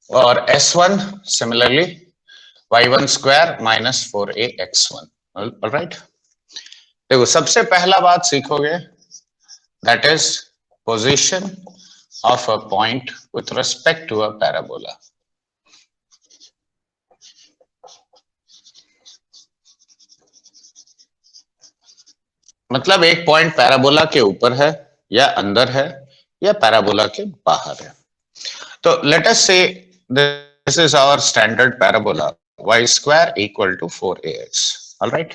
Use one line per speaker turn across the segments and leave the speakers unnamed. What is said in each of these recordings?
और S1 similarly y1 square minus 4ax1. Right. देखो सबसे पहला बात सीखोगे, that is position of a point with respect to a parabola. मतलब एक पॉइंट पैराबोला के ऊपर है या अंदर है या पैराबोला के बाहर है. तो let us say this is our standard parabola y square equal to 4ax. Alright.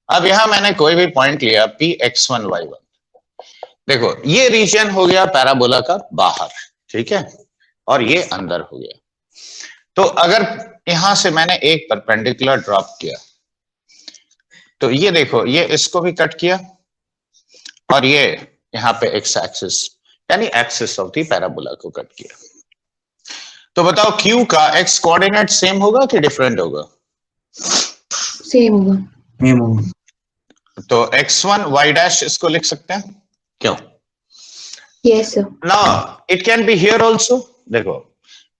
अब यहां मैंने कोई भी पॉइंट लिया px1 y1. देखो ये रीजन हो गया पैराबोला का बाहर, ठीक है, और ये अंदर हो गया. तो अगर यहां से मैंने एक परपेंडिकुलर ड्रॉप किया तो ये देखो ये इसको भी कट किया और ये यहाँ पे एक्स एक्सिस यानी एक्सिस ऑफ द पैराबोला को कट किया. तो बताओ Q का x कोऑर्डिनेट सेम होगा कि डिफरेंट होगा?
सेम होगा.
तो x1 y डैश इसको लिख सकते हैं, क्यों?
Yes sir.
Now it can be here also. देखो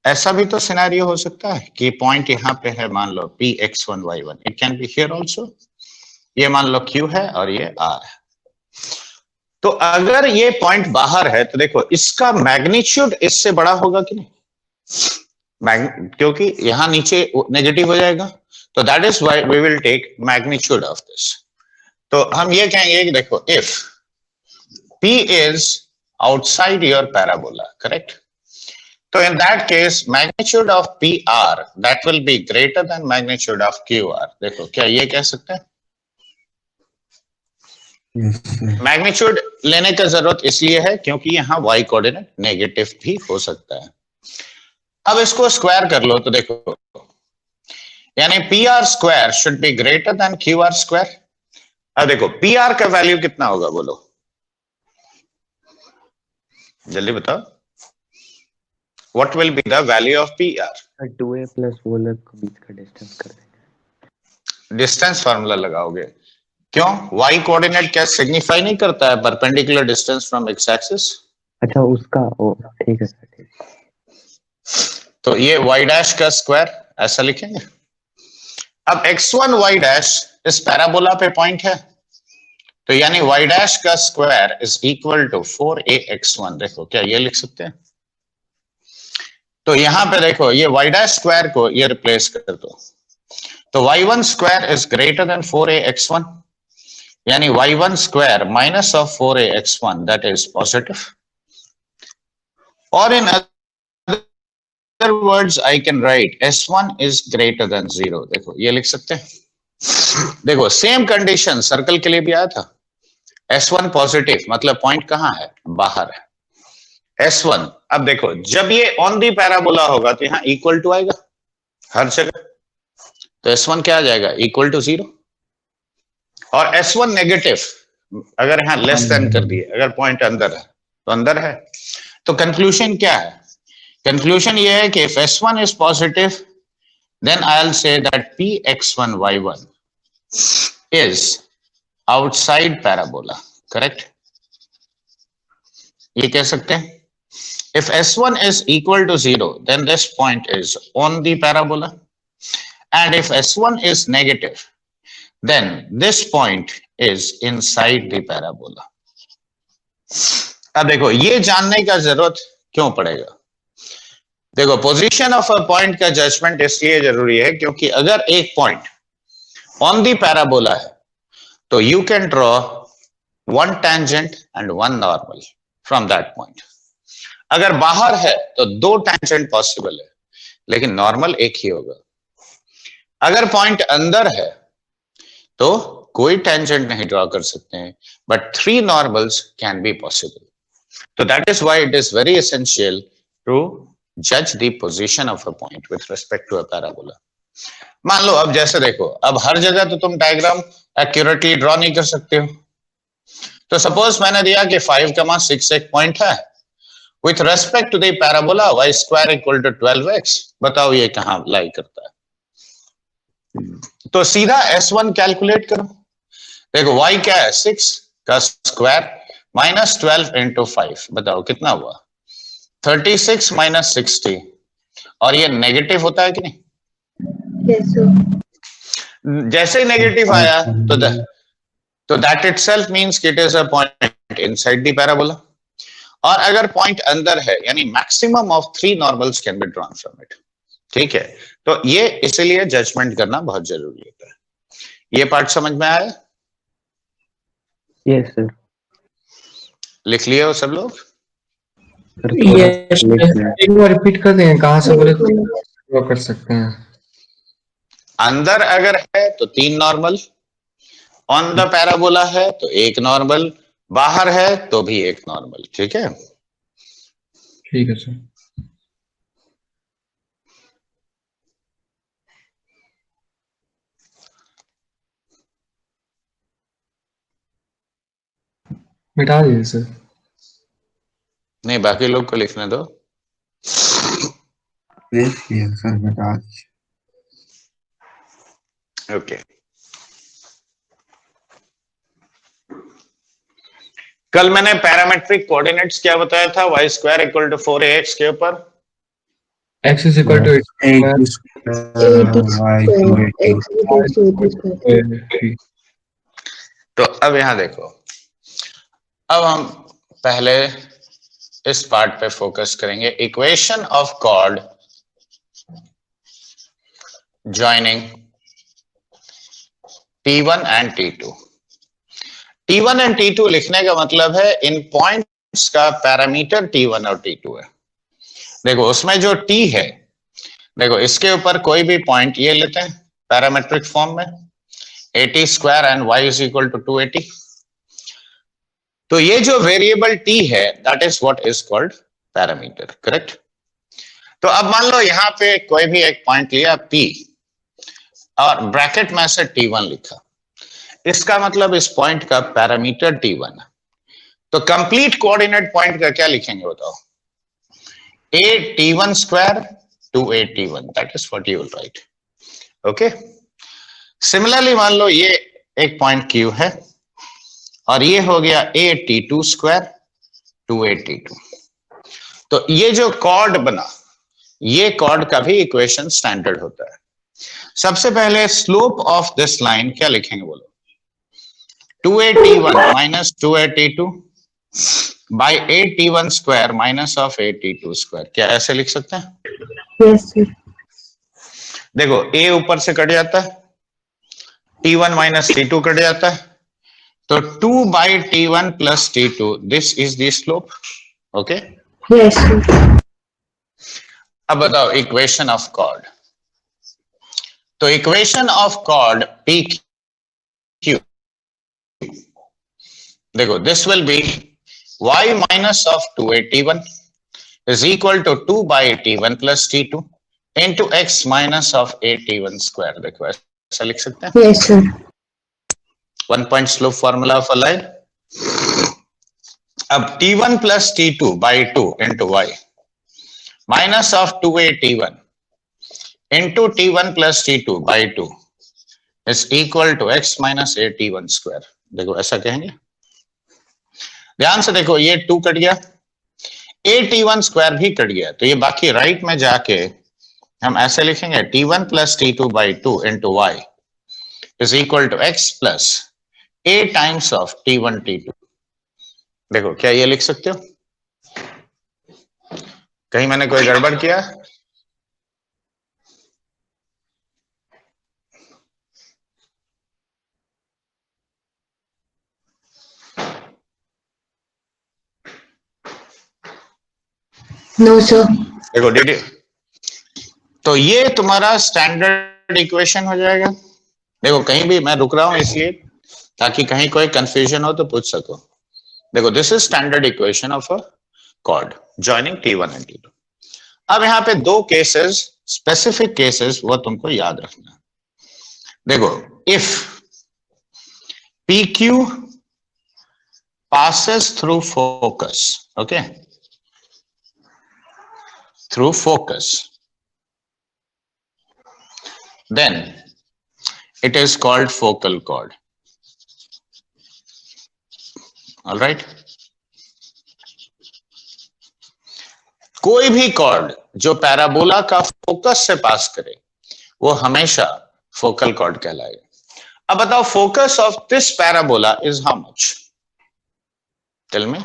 ऐसा भी तो सिनेरियो हो सकता है कि पॉइंट यहाँ पे है, मान लो px1 y1. It can be here also. ये मान लो Q है और ये R है. तो अगर ये पॉइंट बाहर है तो देखो इसका मैग्नीट्यूड इससे बड़ा होगा कि नहीं? क्योंकि यहां नीचे नेगेटिव हो जाएगा. तो that is why we will take magnitude of this. तो हम ये कहेंगे कि देखो if P is outside your parabola, correct, तो in that case magnitude of PR that will be greater than magnitude of QR. देखो क्या ये कह सकते हैं? मैग्नीट्यूड लेने का जरूरत इसलिए है क्योंकि यहाँ y कोऑर्डिनेट नेगेटिव भी हो सकता है. अब इसको स्क्वायर कर लो तो देखो यानी PR square should be greater than QR square. अब देखो PR का वैल्यू कितना होगा बोलो, जल्दी बताओ. What will be the value of PR?
2a plus वो लोग बीच का डिस्टेंस कर देंगे.
डिस्टेंस फार्मूला लगाओगे, क्यों? y कोऑर्डिनेट क्या सिग्निफाई नहीं करता है perpendicular distance from x axis?
अच्छा उसका, ओ ठीक है सर, ठीक.
तो ये y डैश का स्क्वायर ऐसा लिखेंगे. अब x1 y डैश इस पैराबोला पे पॉइंट है, तो यानी y डैश का square is equal to 4ax1. देखो क्या ये लिख सकते हैं? तो यहां पे देखो ये y डैश स्क्वायर को ये रिप्लेस कर दो, तो y1 square is greater then 4ax1, यानी y1 square minus of 4ax1 that is positive. और in other words I can write s1 is greater than 0. देखो ये लिख सकते हैं. देखो सेम कंडीशन सर्कल के लिए भी आया था. s1 पॉजिटिव मतलब पॉइंट कहां है? बाहर है. S1 अब देखो जब ये ऑन दी पैराबोला होगा तो यहाँ इक्वल टू आएगा हर जगह, तो S1 क्या आ जाएगा? Equal to 0. और S1 नेगेटिव अगर यहाँ लेस देन कर दिए, अगर पॉइंट अंदर है तो अंदर है. तो कंक्लूजन क्या है? कंक्लूजन ये है कि if S1 is positive then I'll say that px1 y1 is outside parabola, correct? ये कह सकते हैं. If S1 is equal to 0, then this point is on the parabola. And if S1 is negative, then this point is inside the parabola. अब देखो ये जानने का जरूरत क्यों पड़ेगा? देखो पोजीशन ऑफ अ पॉइंट का जजमेंट इसलिए जरूरी है क्योंकि अगर एक पॉइंट ऑन दी पैराबोला है तो you can draw one tangent and one normal from that point. अगर बाहर है तो दो टेंजेंट पॉसिबल है लेकिन नॉर्मल एक ही होगा. अगर पॉइंट अंदर है तो कोई टेंजेंट नहीं ड्रॉ कर सकते हैं, but 3 normals can be possible. तो that is why it is very essential to जज the position of a point with respect to a parabola. मान लो अब जैसे देखो, अब हर जगह तो तुम डायग्राम एक्यूरेटली ड्रॉ नहीं कर सकते हो. तो सपोज मैंने दिया कि 5,6 एक पॉइंट है with respect to the parabola y square equal to 12x. बताओ ये कहां लाई करता है? तो सीधा S1 कैलकुलेट करो. देखो y क्या है? 6 का स्क्वायर माइनस 12 इंटू 5. बताओ कितना हुआ? 36 माइनस 60 और ये नेगेटिव होता है कि नहीं?
Yes, sir.
जैसे ही नेगेटिव आया तो दैट इटसेल्फ मींस कि it is a point inside the parabola. और अगर पॉइंट अंदर है यानी maximum of 3 normals can be drawn from it. ठीक है, तो ये इसलिए जजमेंट करना बहुत जरूरी होता है। ये पार्ट समझ में आया?
Yes sir.
लिख लिए हो सब लोग?
यस, एक बार रिपीट कर दें, कहाँ से बोले तो कर सकते हैं।
अंदर अगर है तो 3 नॉर्मल, ऑन द पैराबोला है तो 1 नॉर्मल, बाहर है तो भी 1 नॉर्मल। ठीक है,
ठीक है सर। मिटा दीजिए सर।
नहीं बाकी लोग को लिखने दो।
सर मिटा दीजिए।
ओके, कल मैंने पैरामेट्रिक कोऑर्डिनेट्स क्या बताया था? y square equal to 4ax के ऊपर
x is equal to
80 square. X equals to 80 square.
तो अब यहां देखो, अब हम पहले इस पार्ट पे फोकस करेंगे, equation of chord joining T1 and T2। T1 and T2 लिखने का मतलब है इन पॉइंट्स का पैरामीटर T1 और T2 है। देखो उसमें जो T है, देखो इसके ऊपर कोई भी पॉइंट ये लेते हैं पैरामेट्रिक फॉर्म में 80 square and y is equal to 280। तो ये जो वेरिएबल T है that is what is called parameter, correct? तो अब मान लो यहां पे कोई भी एक पॉइंट लिया P और ब्रैकेट में से T1 लिखा, इसका मतलब इस पॉइंट का पैरामीटर T1 है। तो कंप्लीट कोऑर्डिनेट पॉइंट का क्या लिखेंगे बताओ? a T1 square to a T1, that is what you will write. Okay, similarly मान लो ये एक पॉइंट Q है और ये हो गया a T2 square to a T2। तो ये जो कॉर्ड बना, ये कॉर्ड का भी इक्वेशन स्टैंडर्ड होता है। सबसे पहले स्लोप ऑफ दिस लाइन क्या लिखेंगे बोलो? 2a T1 minus 2a T2 by a T1 square minus of a T2 square. क्या ऐसे लिख सकते हैं?
Yes, sir.
देखो a ऊपर से कट जाता है, T1 माइनस T2 कट जाता है, तो 2 by T1 plus T2, this is the slope. Okay,
Yes, sir.
अब बताओ इक्वेशन ऑफ कॉर्ड। तो इक्वेशन ऑफ कॉर्ड PQ, देखो this will B y minus of 2a T1 is equal to 2 by T1 plus T2 into x minus of a T1 square। देखो ऐसा लिख सकते हैं,
Yes, sir.
1 point slope formula of a line। अब T1 plus T2 by 2 into y minus of 2a T1 into T1 plus T2 by 2 is equal to x minus a T1 square। देखो ऐसा कहेंगे, ध्यान से देखो ये 2 cut गया, a T1 square भी कट गया, तो ये बाकी राइट में जाके हम ऐसे लिखेंगे T1 plus T2 by 2 into y is equal to x plus a times of T1 T2। देखो क्या ये लिख सकते हो? कहीं मैंने कोई गड़बड़ किया?
No, sir.
देखो डीडी, तो ये तुम्हारा स्टैंडर्ड इक्वेशन हो जाएगा। देखो कहीं भी मैं रुक रहा हूं इसलिए ताकि कहीं कोई कंफ्यूजन हो तो पूछ सको। देखो this is standard equation of a cord joining T1 and T2। अब यहाँ पे 2 केसेस, स्पेसिफिक केसेस, वो तुमको याद रखना। देखो if PQ passes through focus, okay, through focus, then it is called focal chord। All right, कोई भी कॉर्ड जो पैराबोला का फोकस से पास करे वो हमेशा फोकल कॉर्ड कहलाएगा। अब बताओ focus of this parabola is how much? Tell me.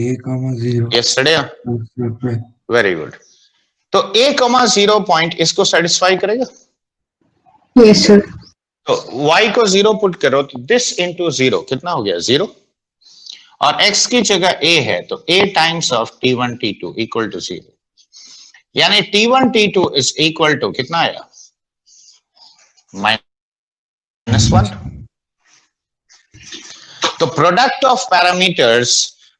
A,0
yesterday. Very good. तो A,0 पॉइंट इसको सेटिस्फाई करेगा।
Yes, sir.
तो y को 0 पुट करो तो दिस इंटू 0 कितना हो गया? 0। और x की जगह a है तो a times of t1 t2 equal to 0, यानी t1 t2 is equal to कितना आया? -1। तो प्रोडक्ट ऑफ पैरामीटर्स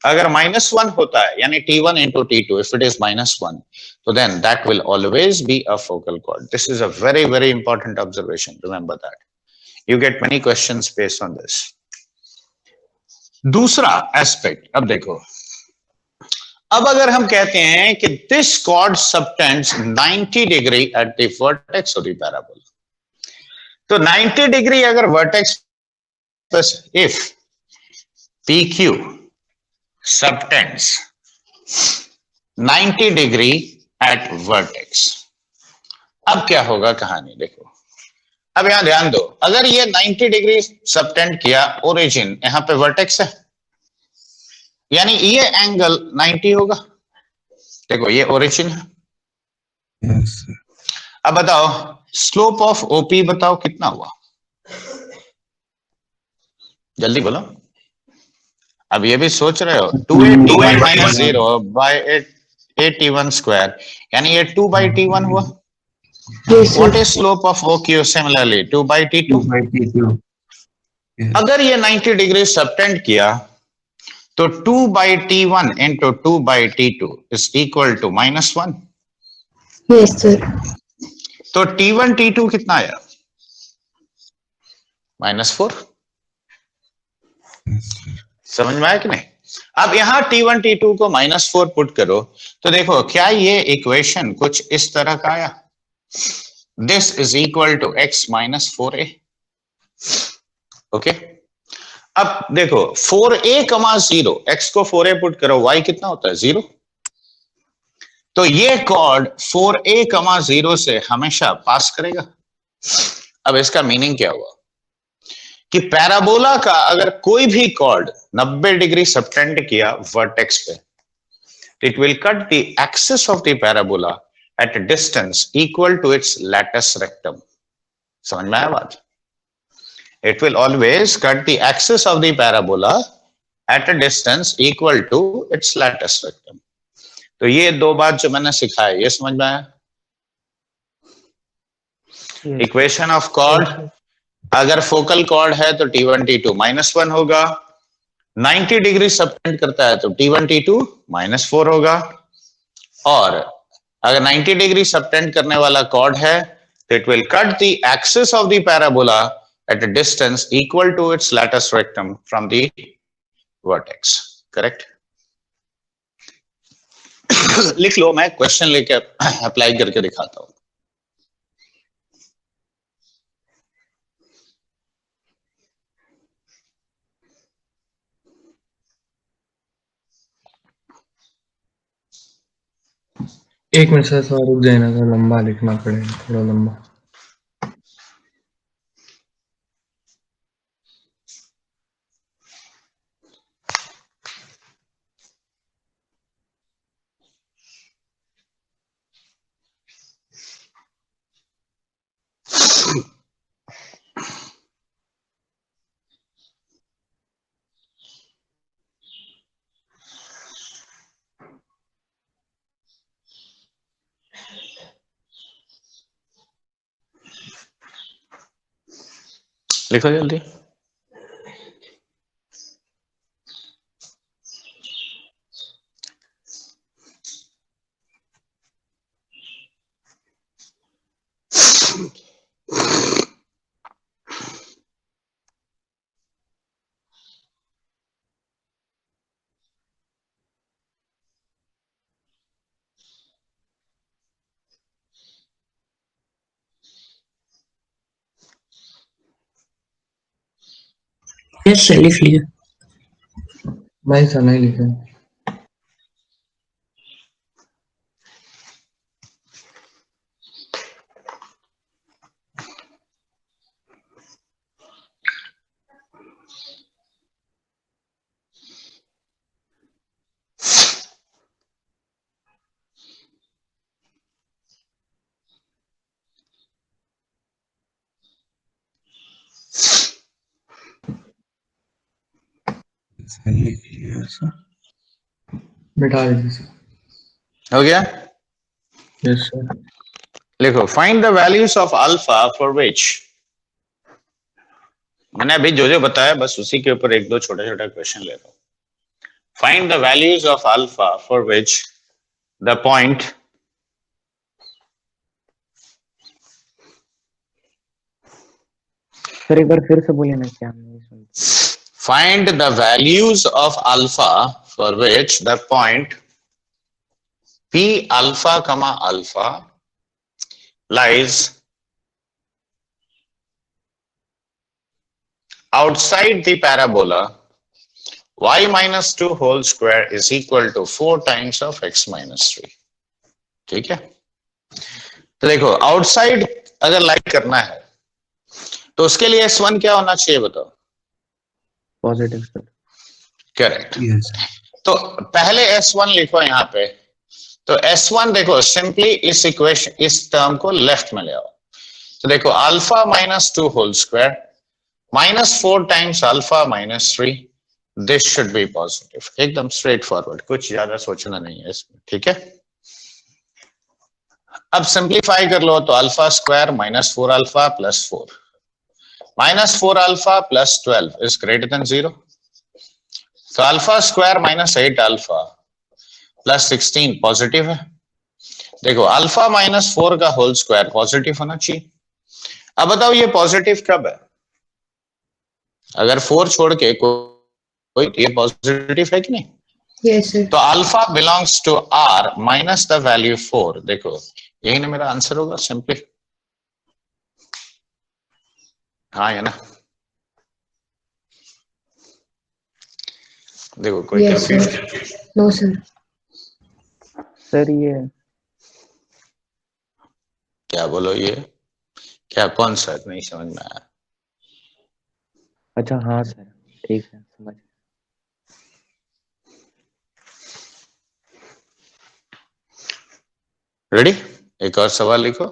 अगर -1 होता है यानी t1 into t2, if it is -1, तो then that will always be a focal chord. This is a very very important observation, remember that. You get many questions based on this. दूसरा aspect, अब देखो, अब अगर हम कहते हैं कि this chord subtends 90 degree at the vertex of the parabola, तो 90 डिग्री अगर vertex, if PQ subtends 90 degree at vertex, अब क्या होगा कहानी देखो। अब यहां ध्यान दो, अगर ये 90 डिग्री सबटेंड किया, ओरिजिन यहां पे वर्टेक्स है, यानी ये एंगल 90 होगा। देखो ये ओरिजिन है।
Yes, sir.
अब बताओ स्लोप ऑफ ओपी बताओ कितना हुआ? जल्दी बोलो। अब ये भी सोच रहे हो 280 माइनस 0 बाय 81 स्क्वायर, यानी ये 2 बाई T1 हुआ।
Yes, sir.
What is slope of OQ? Similarly 2 by T2।
2/T2. Yes.
अगर ये 90 डिग्री सबटेंड किया तो 2 by T1 into 2 by T2 is equal to -1।
Yes, sir.
तो T1 T2 कितना आया? -4।
Yes, sir.
समझ में आया कि नहीं? अब यहां T1 T2 को -4 पुट करो तो देखो क्या ये इक्वेशन कुछ इस तरह का आया? This is equal to x minus 4a। Okay, अब देखो 4a,0, x को 4a पुट करो, y कितना होता है? 0। तो ये कॉर्ड 4a,0 से हमेशा पास करेगा। अब इसका मीनिंग क्या हुआ कि पैराबोला का अगर कोई भी कॉर्ड 90 डिग्री सबटेंड किया वर्टेक्स पे, it will cut the axis of the parabola at a distance equal to its latus rectum। समझ में आया बात? It will always cut the axis of the parabola at a distance equal to its latus rectum। तो ये दो बात जो मैंने सिखाया, ये समझ में आया? इक्वेशन ऑफ कॉर्ड, अगर फोकल कॉर्ड है तो T1 T2 -1 होगा, 90 डिग्री सबटेंड करता है तो T1 T2 -4 होगा, और अगर 90 डिग्री सबटेंड करने वाला कॉर्ड है तो it will cut the axis of the parabola at a distance equal to its latus rectum from the vertex. Correct? लिख लो, मैं क्वेश्चन लेके अप्लाई करके दिखाता हूं।
एक मिनट सर, थोड़ा रुक जाए ना सर, लंबा लिखना पड़ेगा, थोड़ा लंबा।
लिखो जल्दी।
यस सर लिख लिया।
नहीं सर, नहीं लिखा।
सही है सर।
मिटा दीजिए।
हो गया?
Yes sir.
लिखो find the values of alpha for which, मैंने अभी जो जो बताया बस उसी के ऊपर एक दो छोटा छोटा क्वेश्चन ले रहा हूं। Find the values of alpha for which the point
sir एक बार फिर से बोलिए ना, क्या नहीं सुन।
find the values of alpha for which the point p alpha comma alpha lies outside the parabola y minus 2 whole square is equal to 4 times of x minus 3। ठीक है, तो देखो आउटसाइड अगर लाइक करना है तो उसके लिए S1 क्या होना चाहिए बताओ?
Positive sir.
करेक्ट।
Yes.
तो पहले S1 लिखो यहाँ पे, तो S1 देखो सिंपली इस इक्वेशन इस टर्म को लेफ्ट में ले आओ, तो देखो alpha minus 2 whole square minus 4 times alpha minus 3, this should be positive. एकदम स्ट्रेट फॉरवर्ड, कुछ ज्यादा सोचना नहीं है इसमें, ठीक है। अब सिंप्लीफाई कर लो, तो alpha square minus 4 alpha plus 4 minus 4 alpha plus 12 is greater than 0, तो alpha square minus 8 alpha plus 16 positive है। देखो अल्फा माइनस 4 का होल स्क्वायर पॉजिटिव होना चाहिए। अब बताओ ये पॉजिटिव कब है? अगर 4 छोड़ के कोई, ये पॉजिटिव है कि नहीं?
Yes, sir.
तो alpha belongs to R minus the value 4। देखो यही ना मेरा आंसर होगा सिंपली, हाँ है ना? देखो कोई
Yes,
confuse?
sir. No, sir.
Sir ये
क्या बोलो, ये क्या कौन सा नहीं समझ में आया?
अच्छा हाँ सर, ठीक है समझ।
रेडी? एक और सवाल लिखो।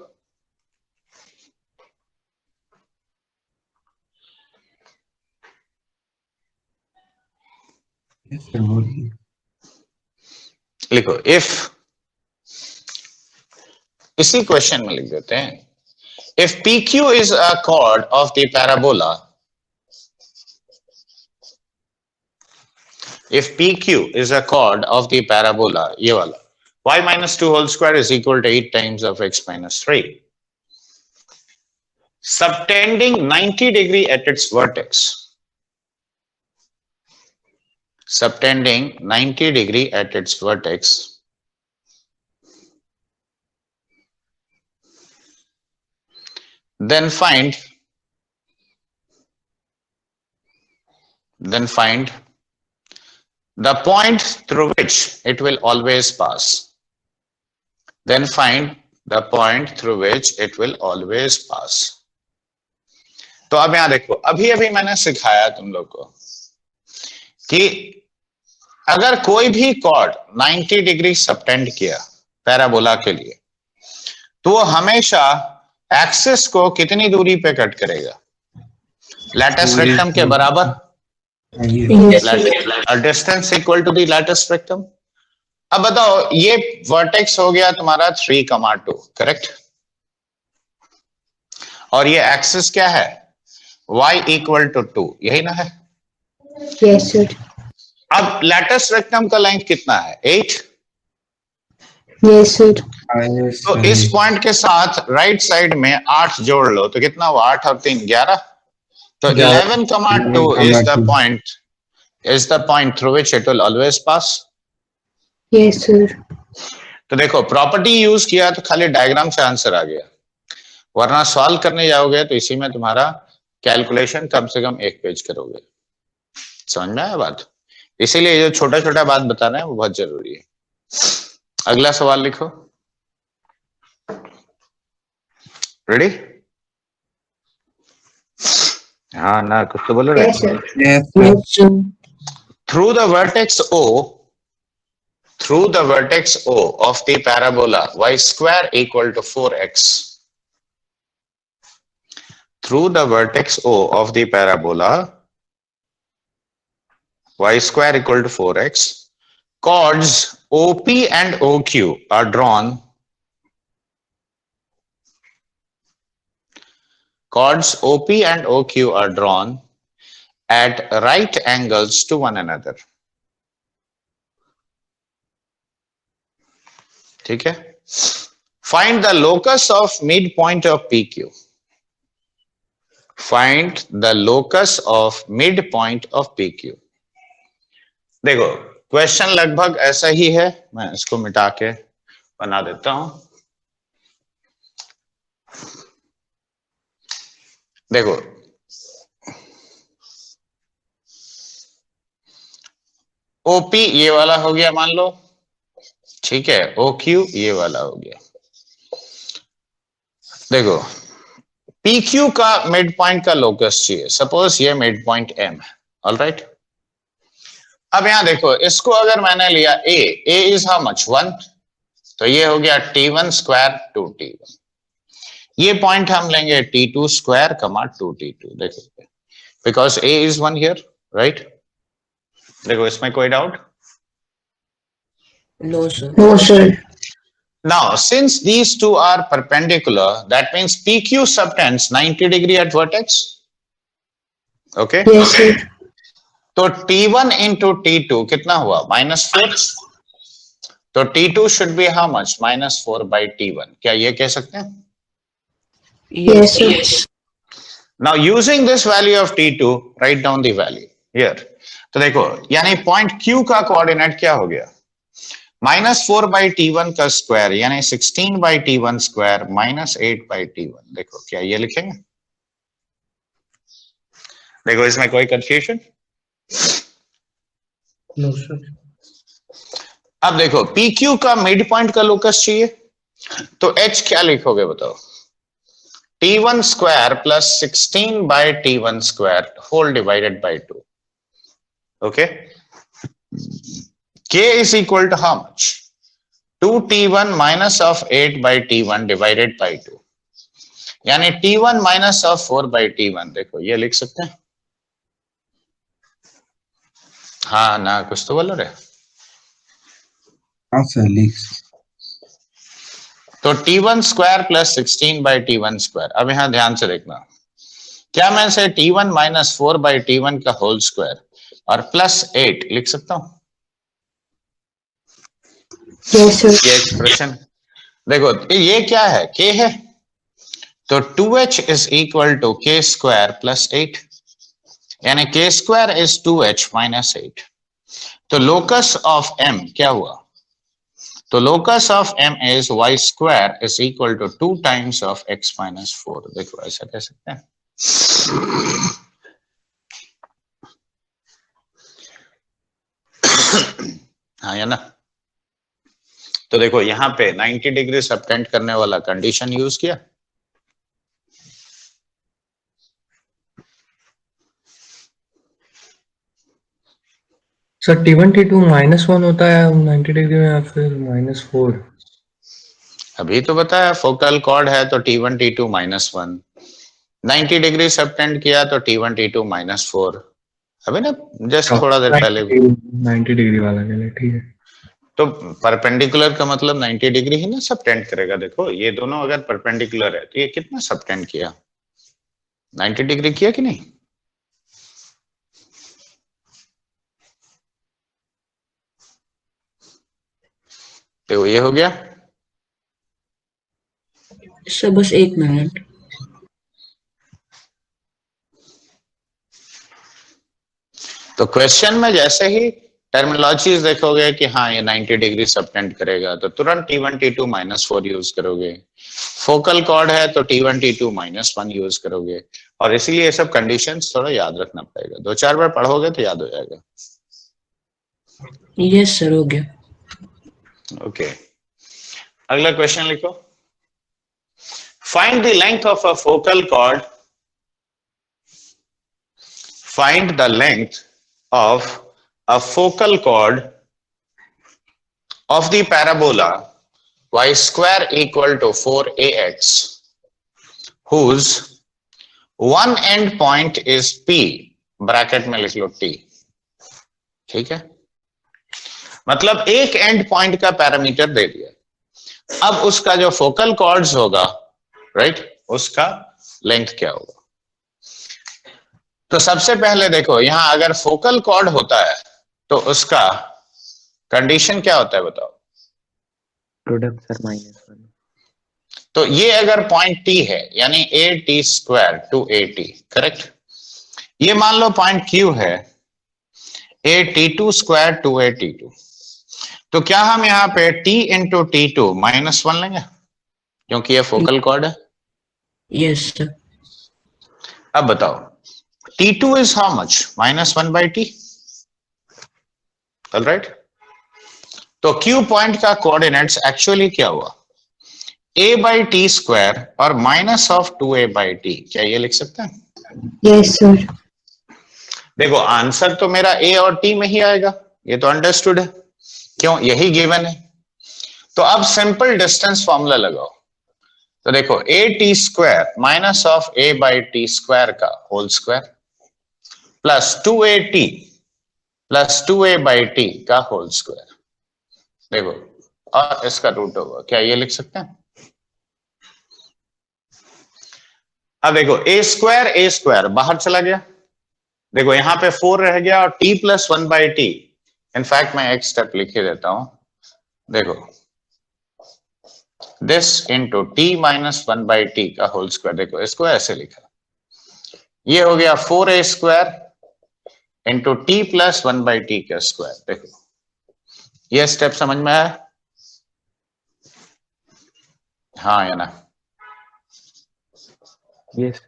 Yes, sir. बोलिए।
लिखो इफ, इसी क्वेश्चन में लिख देते हैं, if PQ is a chord of the parabola, if PQ is a chord of the parabola, ये वाला, y minus 2 whole square is equal to 8 times of x minus 3, subtending 90 degree at its vertex, subtending 90 degree at its vertex, then find the point through which it will always pass, then find the point through which it will always pass। तो अब यहां देखो, अभी अभी मैंने सिखाया तुम लोग को कि अगर कोई भी कॉर्ड 90 डिग्री सबटेंड किया पैराबोला के लिए, तो वो हमेशा एक्सिस को कितनी दूरी पे कट करेगा? लैटिस रेक्टम के बराबर,
Yes, sir.
Distance equal to the latus rectum. अब बताओ ये वर्टेक्स हो गया तुम्हारा 3,2, करेक्ट, और ये एक्सिस क्या है? y इक्वल टू 2, यही ना है?
Yes, sir.
अब लैटिस रेक्टम का लेंथ कितना है? 8।
Yes, sir.
Yes,
तो
sir.
इस पॉइंट के साथ राइट साइड में 8 जोड़ लो, तो कितना हुआ? 8 और 3 11, तो 11,2 is the point through which it will always pass।
Yes, sir.
तो देखो प्रॉपर्टी यूज किया तो खाली डायग्राम से आंसर आ गया, वरना सॉल्व करने जाओगे तो इसी में तुम्हारा कैलकुलेशन कम से कम 1 पेज करोगे। समझ में आया बात? इसीलिए जो छोटा छोटा बात बताना है वो बहुत जरूरी है। अगला सवाल लिखो। रेडी? हाँ ना, कुछ तो बोलो।
Yes, sir.
Yes, sir.
Yes, sir.
Through the vertex O of the parabola y square equal to 4x, through the vertex O of the parabola y square equal to 4x. Chords OP and OQ are drawn. Chords OP and OQ are drawn at right angles to one another. ठीक है? Find the locus of midpoint of PQ. Find the locus of midpoint of PQ. देखो question लगभग ऐसा ही है, मैं इसको मिटा के बना देता हूं. देखो OP ये वाला हो गया मान लो, ठीक है, OQ ये वाला हो गया. देखो PQ का मिड पॉइंट का लोकस चाहिए. सपोज ये मिड पॉइंट M है. ऑलराइट, अब यहां देखो इसको अगर मैंने लिया A इज हाउ मच 1, तो ये हो गया T1 स्क्वायर 2T1. ये पॉइंट हम लेंगे T2 स्क्वायर 2T2. देखो because A is 1 here, right? देखो इसमें कोई doubt?
No, sir.
Now, since these two are perpendicular, that means PQ subtends 90 degree at vertex. Okay?
Yes, sir.
तो T1 into T2 कितना हुआ? -4. तो T2 should be how much? -4 by T1. क्या ये कह सकते हैं?
Yes, sir.
Now, using this value of T2, write down the value here. तो देखो यानी पॉइंट Q का कोऑर्डिनेट क्या हो गया? -4 by T1 का स्क्वायर यानी 16 by T1 square -8 by T1. देखो क्या ये लिखेंगे? देखो इसमें कोई कंफ्यूजन?
No sir.
अब देखो PQ का मिड पॉइंट का लोकस चाहिए, तो H क्या लिखोगे बताओ? T1 square plus 16 by T1 square whole divided by 2. Okay, K is equal to how much? 2T1 minus of 8 by T1 divided by 2. यानी T1 minus of 4 by T1. देखो ये लिख सकते हैं? हाँ ना, कुछ तो बोल रहे.
हाँ सर लिख.
तो T1 square plus 16 by T1 square. अब यहां ध्यान से देखना, क्या मैं से T1 minus 4 by T1 का होल स्क्वायर और प्लस 8 लिख सकता हूं?
Yes, sir.
ये एक्सप्रेशन देखो ये क्या है? K है, तो 2H is equal to K square plus 8, यानी K square is 2H minus 8. तो लोकस ऑफ M क्या हुआ? तो locus of M is Y square is equal to 2 times of X minus 4. देखो ऐसा कह सकते हैं. हाँ या ना? तो देखो यहां पे 90 डिग्री सबटेंड करने वाला कंडीशन यूज किया.
सर T1 T2 -1 होता है 90 डिग्री में या फिर -4?
अभी तो बताया फोकल कॉर्ड है तो T1 T2 -1, 90 डिग्री सबटेंड किया तो T1 T2 -4. अभी ना जस्ट थोड़ा देर पहले
90 डिग्री वाला के लिए ठीक है.
तो परपेंडिकुलर का मतलब 90 डिग्री ही ना सबटेंड करेगा. देखो ये दोनों अगर परपेंडिकुलर है तो ये कितना सबटेंड किया? 90 डिग्री किया कि नहीं? तो ये हो गया.
सर बस 1 मिनट.
तो क्वेश्चन में जैसे ही टर्मिनोलॉजीज देखोगे कि हाँ ये 90 डिग्री सबटेंड करेगा तो तुरंत T1 T2 -4 यूज करोगे. फोकल कॉर्ड है तो T1 T2 -1 यूज करोगे. और इसीलिए ये सब कंडीशंस थोड़ा याद रखना पड़ेगा. 2-4 बार पढ़ोगे तो याद हो जाएगा.
यस सर, हो गया.
ओके, अगला क्वेश्चन लिखो. Find the length of a focal cord. Find the length of a focal chord of the parabola y square equal to 4ax whose one end point is P, bracket में लिख लो T, ठीक है, मतलब एक and point का parameter दे दिया। अब उसका जो फोकल कॉर्ड्स होगा, राइट, उसका लेंथ क्या होगा। तो सबसे पहले देखो, यहां अगर फोकल कॉर्ड होता है तो उसका कंडीशन क्या होता है बताओ।
Product sir -1।
तो ये अगर पॉइंट टी है यानी a t square two a t, correct. ये मान लो पॉइंट क्यू है a t two square two a t two, तो क्या हम यहाँ पे टी इंटू टी टू -1 लेंगे क्योंकि ये फोकल कॉर्ड है।
Yes sir.
अब बताओ T2 is how much? -1 by T. All right? तो Q पॉइंट का कोऑर्डिनेट्स एक्चुअली क्या हुआ, a by t स्क्वायर और -2a by t। क्या ये लिख सकते हैं?
Yes sir.
देखो आंसर तो मेरा a और t में ही आएगा, ये तो अंडरस्टूड है, क्यों, यही गिवन है। तो अब सिंपल डिस्टेंस फॉर्मूला लगाओ। तो देखो a t square -a by t square का whole square plus 2at plus 2a by t का होल स्क्वायर, देखो, और इसका रूट होगा। क्या ये लिख सकते हैं? अब देखो a स्क्वायर बाहर चला गया, देखो यहां पे 4 रह गया और t plus 1 by t। In fact मैं एक स्टेप लिख ही देता हूं, देखो this into t minus 1 by t का होल स्क्वायर, देखो इसको ऐसे लिखा, ये हो गया 4a square into T plus 1 by t का स्क्वायर। देखो ये स्टेप समझ में आया? हाँ या ना?
यस।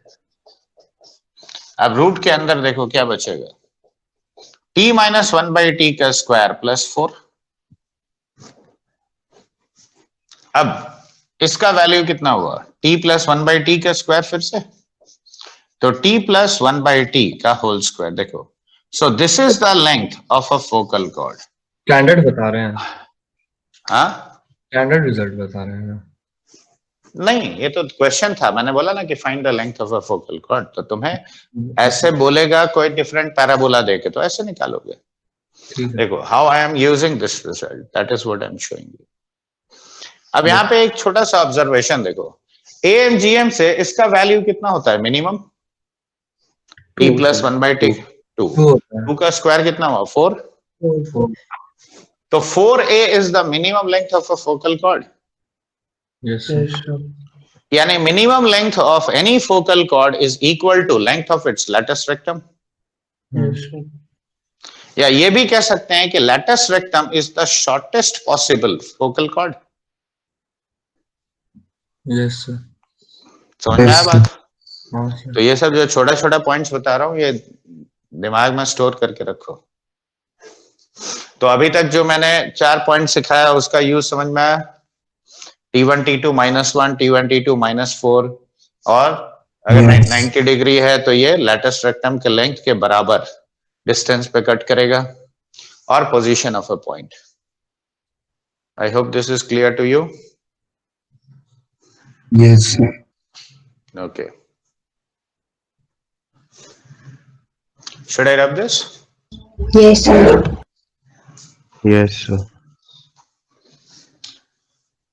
अब रूट के अंदर देखो क्या बचेगा, t माइनस 1 by t का स्क्वायर प्लस 4। अब इसका वैल्यू कितना हुआ, t प्लस 1 by t का स्क्वायर फिर से, तो t प्लस 1 by t का होल स्क्वायर। देखो so this is the length of a focal chord।
Standard बता रहे हैं,
हाँ
स्टैंडर्ड रिजल्ट बता रहे हैं।
नहीं, ये तो क्वेश्चन था, मैंने बोला ना कि find the length of a focal cord, तो तुम्हें ऐसे बोलेगा कोई डिफरेंट पैराबोला देके तो ऐसे निकालोगे।
ठीक है।
देखो how I am using this result, that is what I am showing you. अब यहाँ पे एक छोटा सा ऑब्जर्वेशन देखो, AMGM से इसका वैल्यू कितना होता है minimum, t plus 1 by t 2, 2 का स्क्वायर कितना हुआ 4, तो 4a is the minimum length of a focal chord.
Yes
यानी minimum length of any focal chord is equal to length of its latus rectum. या ये भी कह सकते हैं कि latus rectum is the shortest possible focal chord.
Yes sir.
समझ में आया बात?
हाँ सर।
तो ये सब जो छोटा छोटा पॉइंट्स बता रहा हूँ ये दिमाग में स्टोर करके रखो। तो अभी तक जो मैंने 4 पॉइंट सिखाया उसका यूज समझ में आया, T1 T2 -1, T1 T2 -4, और अगर 90 डिग्री है तो ये लैटिस रेक्टम के लेंथ के बराबर डिस्टेंस पे कट करेगा, और position of a point. I hope this is clear to you.
Yes, sir.
Okay. Should I rub this?
Yes sir.
Yes, sir.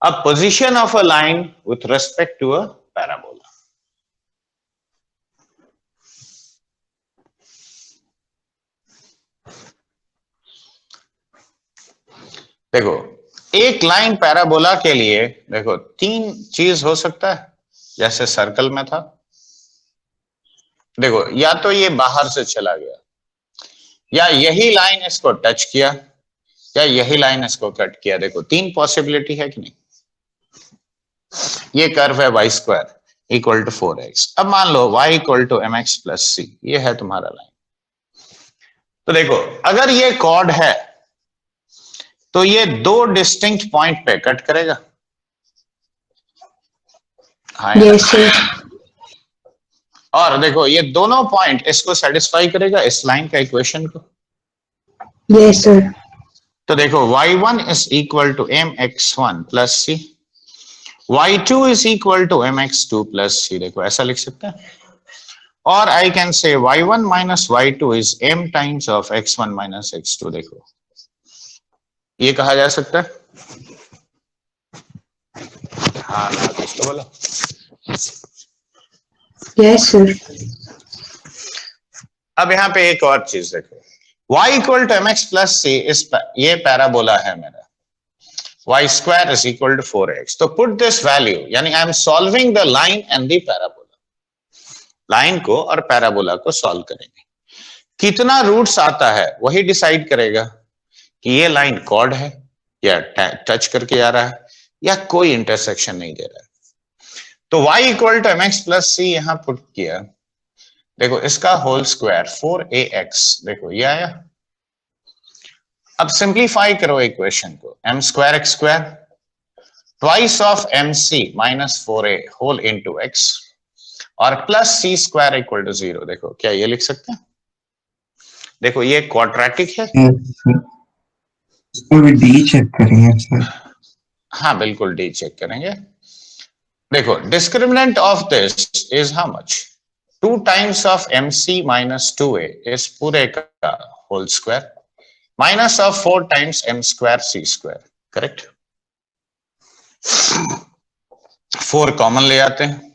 A position of a line with respect to a parabola. देखो एक line parabola के लिए देखो 3 चीज हो सकता है, जैसे सर्कल में था। देखो या तो ये बाहर से चला गया, या यही लाइन इसको टच किया, या यही लाइन इसको कट किया। देखो 3 पॉसिबिलिटी है कि नहीं। ये कर्व है y square equal to 4x। अब मान लो y equal to mx plus c, ये है तुम्हारा लाइन। तो देखो अगर ये कॉर्ड है तो ये 2 डिस्टिंक्ट पॉइंट पे कट करेगा। हाँ
Yes sir.
और देखो ये दोनों पॉइंट इसको सेटिस्फाई करेगा, इस लाइन का इक्वेशन को।
Yes sir.
तो देखो y1 is equal to mx1 plus c, y2 is equal to mx2 plus c। देखो ऐसा लिख सकते हैं। और I can say y1 minus y2 is m times of x1 minus x2। देखो ये कहा जा सकता है। हाँ ना, कुछ तो बोलो।
Yes, sir.
अब यहाँ पे एक और चीज देखो, y equal to mx plus c ये पैराबोला है मेरा, y square is equal to 4x। तो पुट दिस वैल्यू, यानी I am solving the line and the parabola. Line को और पैराबोला को सॉल्व करेंगे। कितना रूट्स आता है वही डिसाइड करेगा कि ये लाइन कॉर्ड है या टच करके आ रहा है या कोई इंटरसेक्शन नहीं दे रहा है। तो y equal to mx plus c यहां पुट किया। देखो इसका होल स्क्वायर 4ax, देखो ये आया। अब सिंप्लीफाई करो इक्वेशन को, m square x square twice of mc minus 4a whole into x और plus c square equal to 0। देखो क्या ये लिख सकते हैं? देखो ये क्वाड्रेटिक है।
इसको भी डी चेक करेंगे सर।
हाँ बिल्कुल डी चेक करेंगे। देखो discriminant of this is how much, 2 times of mc minus 2a इस पूरे का whole square minus of 4 times m square c square. Correct. 4 common ले आते हैं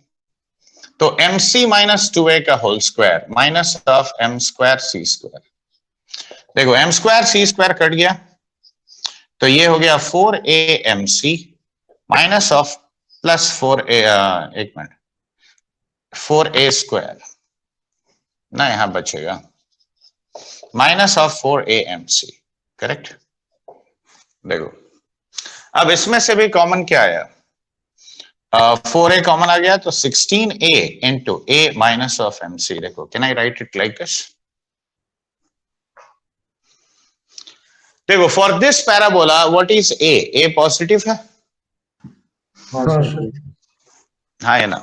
तो mc माइनस 2a का whole square minus of m square c square. देखो m square c square cut गया तो ये हो गया 4amc minus of plus 4a, एक मिनट, 4a स्क्वायर ना, यहां बचेगा माइनस ऑफ 4amc। करेक्ट। देखो अब इसमें से भी कॉमन क्या आया, 4a कॉमन आ गया तो 16a into a minus of mc। देखो can I write it like this? देखो for this parabola what is a positive है, हाँ है ना।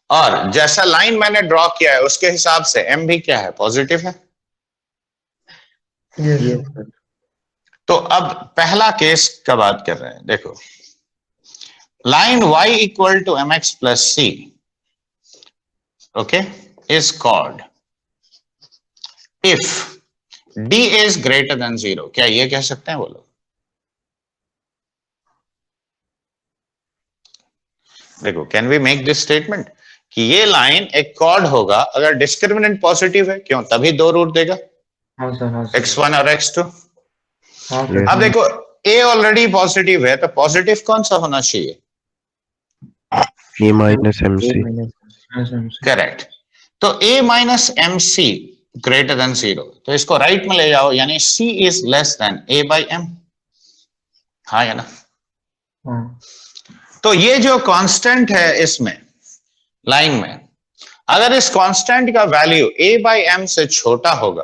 और जैसा लाइन मैंने ड्रॉ किया है उसके हिसाब से m भी क्या है, पॉजिटिव है। तो अब पहला केस का बात कर रहे हैं। देखो line y equal to mx plus c okay is called if d is greater than 0। क्या ये कह सकते हैं बोलो? देखो can we make this statement कि ये लाइन एक कॉर्ड होगा अगर डिस्क्रिमिनेंट पॉजिटिव है। क्यों? तभी 2 रूट देगा,
हाँ सर
x1 और x2।
हाँ सर।
अब देखो a ऑलरेडी पॉजिटिव है तो पॉजिटिव कौन सा होना चाहिए?
a minus mc।
करेक्ट। तो a minus mc greater than 0, तो इसको राइट में ले जाओ, यानी c is less than a by m। हाँ या ना?
हाँ
तो ये जो कांस्टेंट है इसमें लाइन में, अगर इस कांस्टेंट का वैल्यू a बाई m से छोटा होगा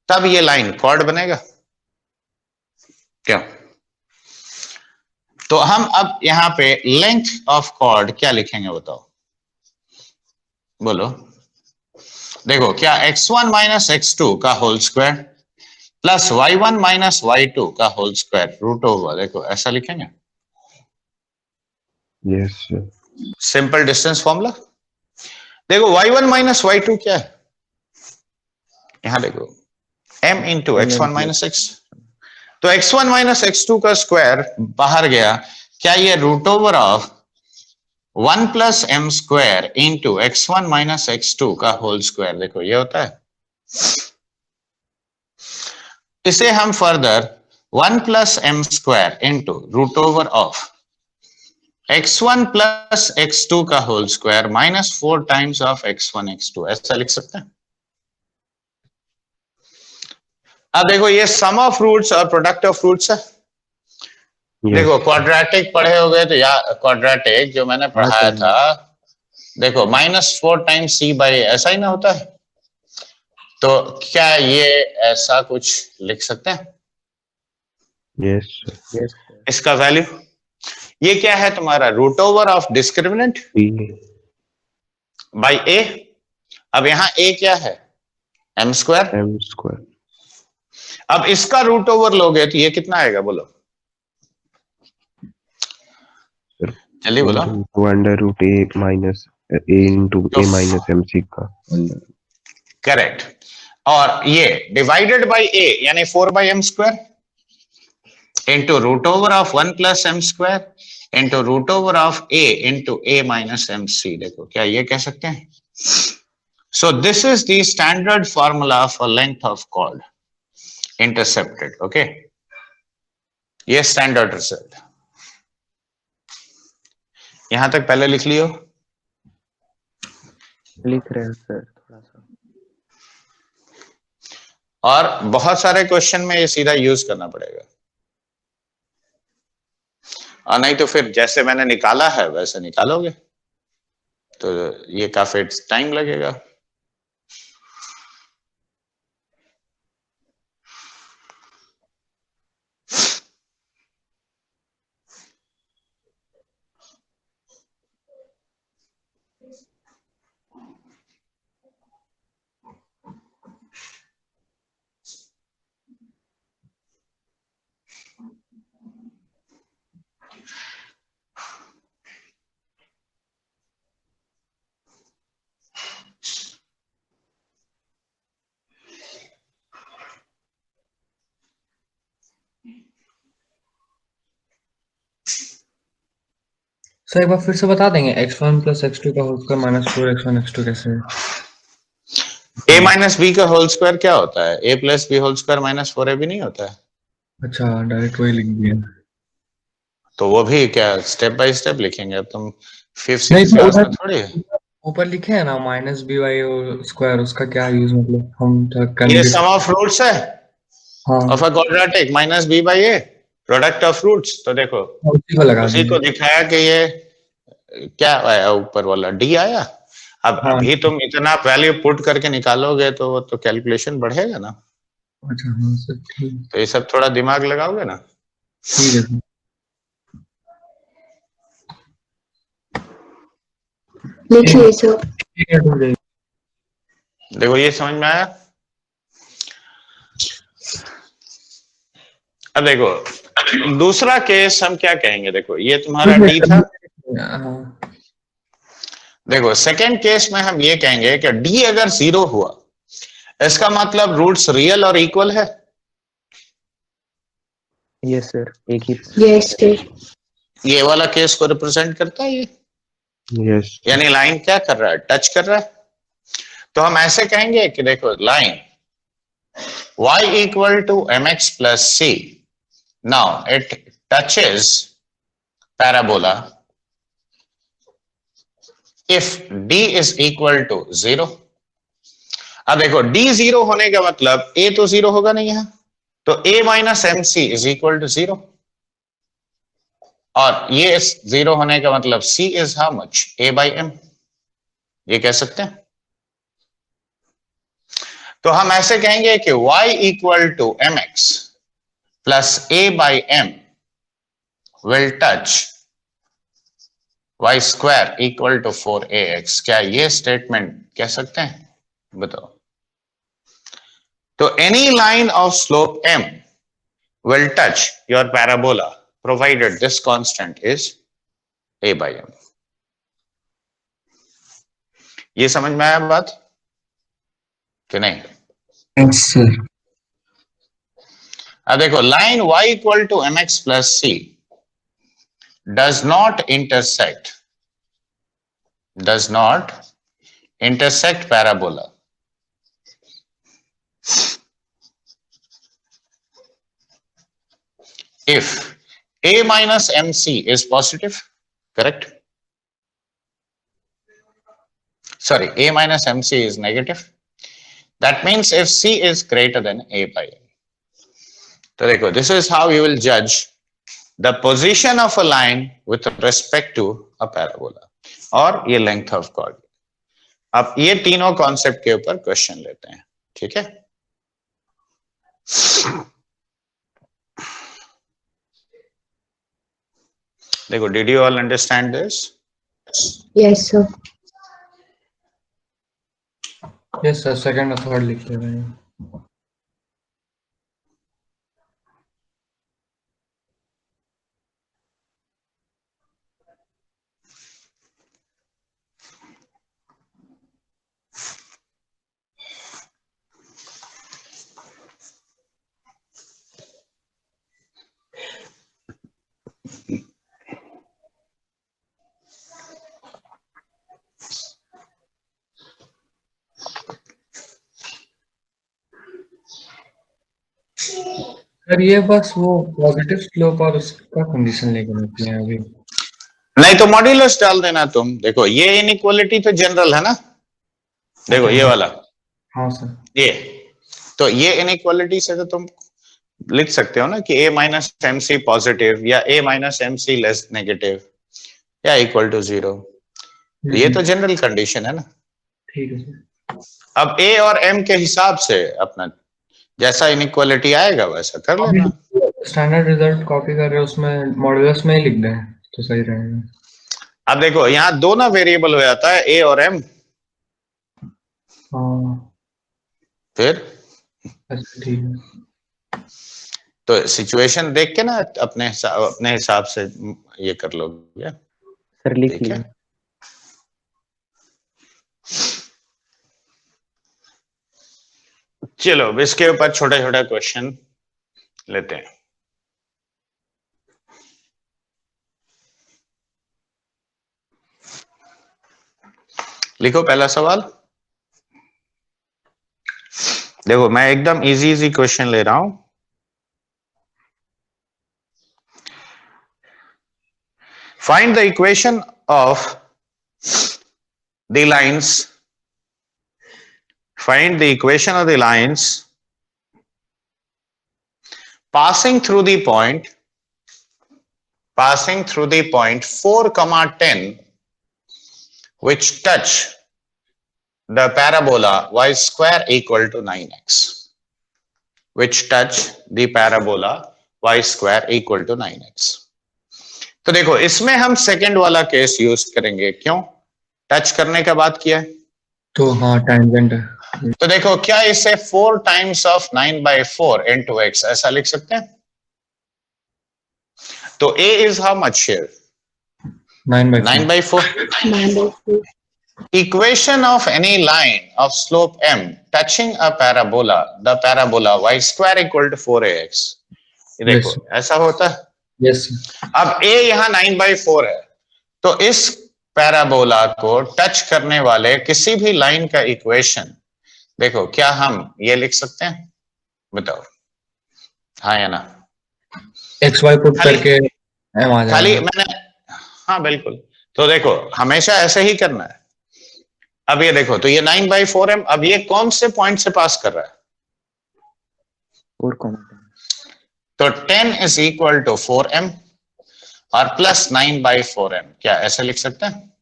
तब ये लाइन कॉर्ड बनेगा। क्या? तो हम अब यहां पे लेंथ ऑफ कॉर्ड क्या लिखेंगे बताओ, बोलो। देखो क्या x1 माइनस x2 का whole square plus y1 minus y2 का होल स्क्वायर रूट ओवर, देखो ऐसा लिखेंगे।
Yes sir.
Simple distance formula. देखो y1 माइनस y2 क्या है, यहां देखो m into x1 minus x। तो x1 माइनस x2 का स्क्वायर बाहर गया, क्या ये root over of 1 plus m square into x1 minus x2 का होल स्क्वायर, देखो ये होता है। इसे हम further 1 plus m square into root over of x1 plus x2 का whole square minus 4 times of x1 x2 ऐसा लिख सकते हैं। अब देखो ये सम ऑफ रूट्स और प्रोडक्ट ऑफ रूट्स है। देखो क्वाड्रेटिक पढ़े हो गए तो या क्वाड्रेटिक जो मैंने पढ़ाया था, देखो -4 टाइम्स c बाई ऐसा ही ना होता है। तो क्या ये ऐसा कुछ लिख सकते हैं?
यस
इसका वैल्यू ये क्या है तुम्हारा, root over of discriminant by a। अब यहां a क्या है, m स्क्वायर। अब इसका रूट ओवर लोगे तो ये कितना आएगा बोलो, जल्दी बोलो।
Under root a minus a into
तो
ए माइनस एम सी का
करेक्ट, और ये डिवाइडेड बाय ए यानी 4/m² into root over of 1 plus m square into root over of a into a minus mc. देखो क्या ये कह सकते हैं? So this is the standard formula for length of chord intercepted. Okay, ये standard result. यहां तक पहले लिख लियो.
लिख रहे हैं सर थोड़ा सा।
और बहुत सारे क्वेश्चन में ये सीधा यूज करना पड़ेगा, और नहीं तो फिर जैसे मैंने निकाला है वैसे निकालोगे तो ये काफी टाइम लगेगा.
सर एक बार फिर से बता देंगे x1 प्लस x2 का whole square minus 4x1 x2 कैसे है?
a माइनस बी का होल स्क्वायर क्या होता है? a plus b whole square minus 4ab नहीं होता है?
अच्छा डायरेक्ट वही लिख दिया.
तो वो भी क्या स्टेप बाय स्टेप लिखेंगे? अब तुम फिफ्थ
नहीं
सिक्स
तो
क्लास में
उधर
थोड़ी.
ऊपर लिखे है ना माइनस बी वाई स्क्वायर, उसका क्या यूज, मतलब हम थोड़ा
ये
कंफ्यूज.
सम ऑफ रूट्स है
हाँ
of a quadratic minus b by a, product of roots. तो देखो
उसी को लगा
उसी को
दीजिए.
दिखाया कि ये क्या आया ऊपर वाला डी आया. अब
हाँ
अभी तुम इतना वैल्यू पुट करके निकालोगे तो वो तो कैलकुलेशन बढ़ेगा ना.
अच्छा हाँ सर ठीक.
तो ये सब थोड़ा दिमाग लगाओगे ना.
ठीक है सर.
लिखिए सर.
ठीक है हो जाएगा.
देखो ये समझ में आया. अब देखो दूसरा केस हम क्या कहेंगे. देखो ये तुम्हारा डी था.
हाँ
देखो सेकेंड केस में हम ये कहेंगे कि डी अगर 0 हुआ इसका मतलब रूट्स रियल और इक्वल है.
यस सर एक ही
यस सर.
ये वाला केस को रिप्रेजेंट करता है ये.
यस
यानी लाइन क्या कर रहा है? टच कर रहा है. तो हम ऐसे कहेंगे कि देखो line y equal to mx plus c, now it touches parabola if d is equal to 0. अब देखो d 0 होने का मतलब a तो 0 होगा नहीं यहां, तो a minus m c is equal to 0, और ये 0 होने का मतलब c is how much? a by m. ये कह सकते हैं. तो हम ऐसे कहेंगे कि y equal to mx plus a by m will touch y square equal to 4ax. क्या ये स्टेटमेंट कह सकते हैं? बताओ. तो any line of slope m will touch your parabola provided this constant is a by m. ये समझ में आया बात कि नहीं?
Yes, sir.
अब देखो line y equal to mx plus c does not intersect parabola if a minus mc is positive. Correct? Sorry, a minus mc is negative. That means if c is greater than a by m. तो देखो this is how you will judge the position of a line with respect to a parabola, और ये length of chord. अब ये तीनों concept के ऊपर question लेते हैं. ठीक है. देखो did you all understand this?
Yes sir.
Yes sir second और थर्ड लिख ले रहे हैं. सर ये बस वो पॉजिटिव स्लोप और उसका कंडीशन लेके रखते हैं अभी।
नहीं तो मॉड्यूलस डाल देना तुम। देखो ये इनइक्वालिटी तो जनरल है ना, देखो ये वाला,
हाँ सर।
ये तो ये इनइक्वालिटी से तो तुम लिख सकते हो ना कि a minus m c positive या a minus m c less negative या इक्वल टू 0। ये तो जनरल कंडीशन है ना।
ठीक है सर।
अब a और m के हिसाब से अपना जैसा इनइक्वालिटी आएगा वैसा कर
अभी
लेना।
स्टैंडर्ड रिजल्ट कॉपी कर रहे हो उसमें मॉड्यूलस में ही लिख दें तो सही रहेगा।
अब देखो यहाँ दो ना वेरिएबल हो जाता है a और m,
हाँ
फिर
अच्छा ठीक है।
तो सिचुएशन देख के ना अपने हिसाब से ये कर लोगे।
सर लिख
ठीक है,
लिया।
चलो अब इसके ऊपर छोटा छोटा क्वेश्चन लेते हैं। लिखो पहला सवाल। देखो मैं एकदम इजी इजी क्वेश्चन ले रहा हूं। Find the equation of the lines, find the equation of the lines passing through the point 4 comma 10 which touch the parabola y square equal to 9x, which touch the parabola y square equal to 9x। तो देखो इसमें हम second वाला case use करेंगे। क्यों? Touch करने का बात किया है
तो हाँ टेंजेंट है।
तो देखो क्या इसे 4 टाइम्स ऑफ 9/4 into x ऐसा लिख सकते हैं? तो a is how much here?
9/4।
9/4।
9/4.
Equation of any line of slope m touching a parabola, the parabola y square equal to 4ax। ये देखो
Yes.
ऐसा होता है।
यस
अब a यहाँ 9/4 है, तो इस पैराबोला को टच करने वाले किसी भी लाइन का इक्वेशन देखो क्या हम ये लिख सकते हैं? बताओ हाँ या ना।
एक्स वाई पुट
खाली-
करके एम आ
खाली
जाएगा।
मैंने, हाँ बिल्कुल। तो देखो हमेशा ऐसे ही करना है। अब ये देखो तो ये 9/4 है। अब ये कौन से पॉइंट से पास कर रहा है?
4 कॉमा 10।
तो 10 is equal to 4m और प्लस 9/4m, क्या ऐसे लिख सकते हैं?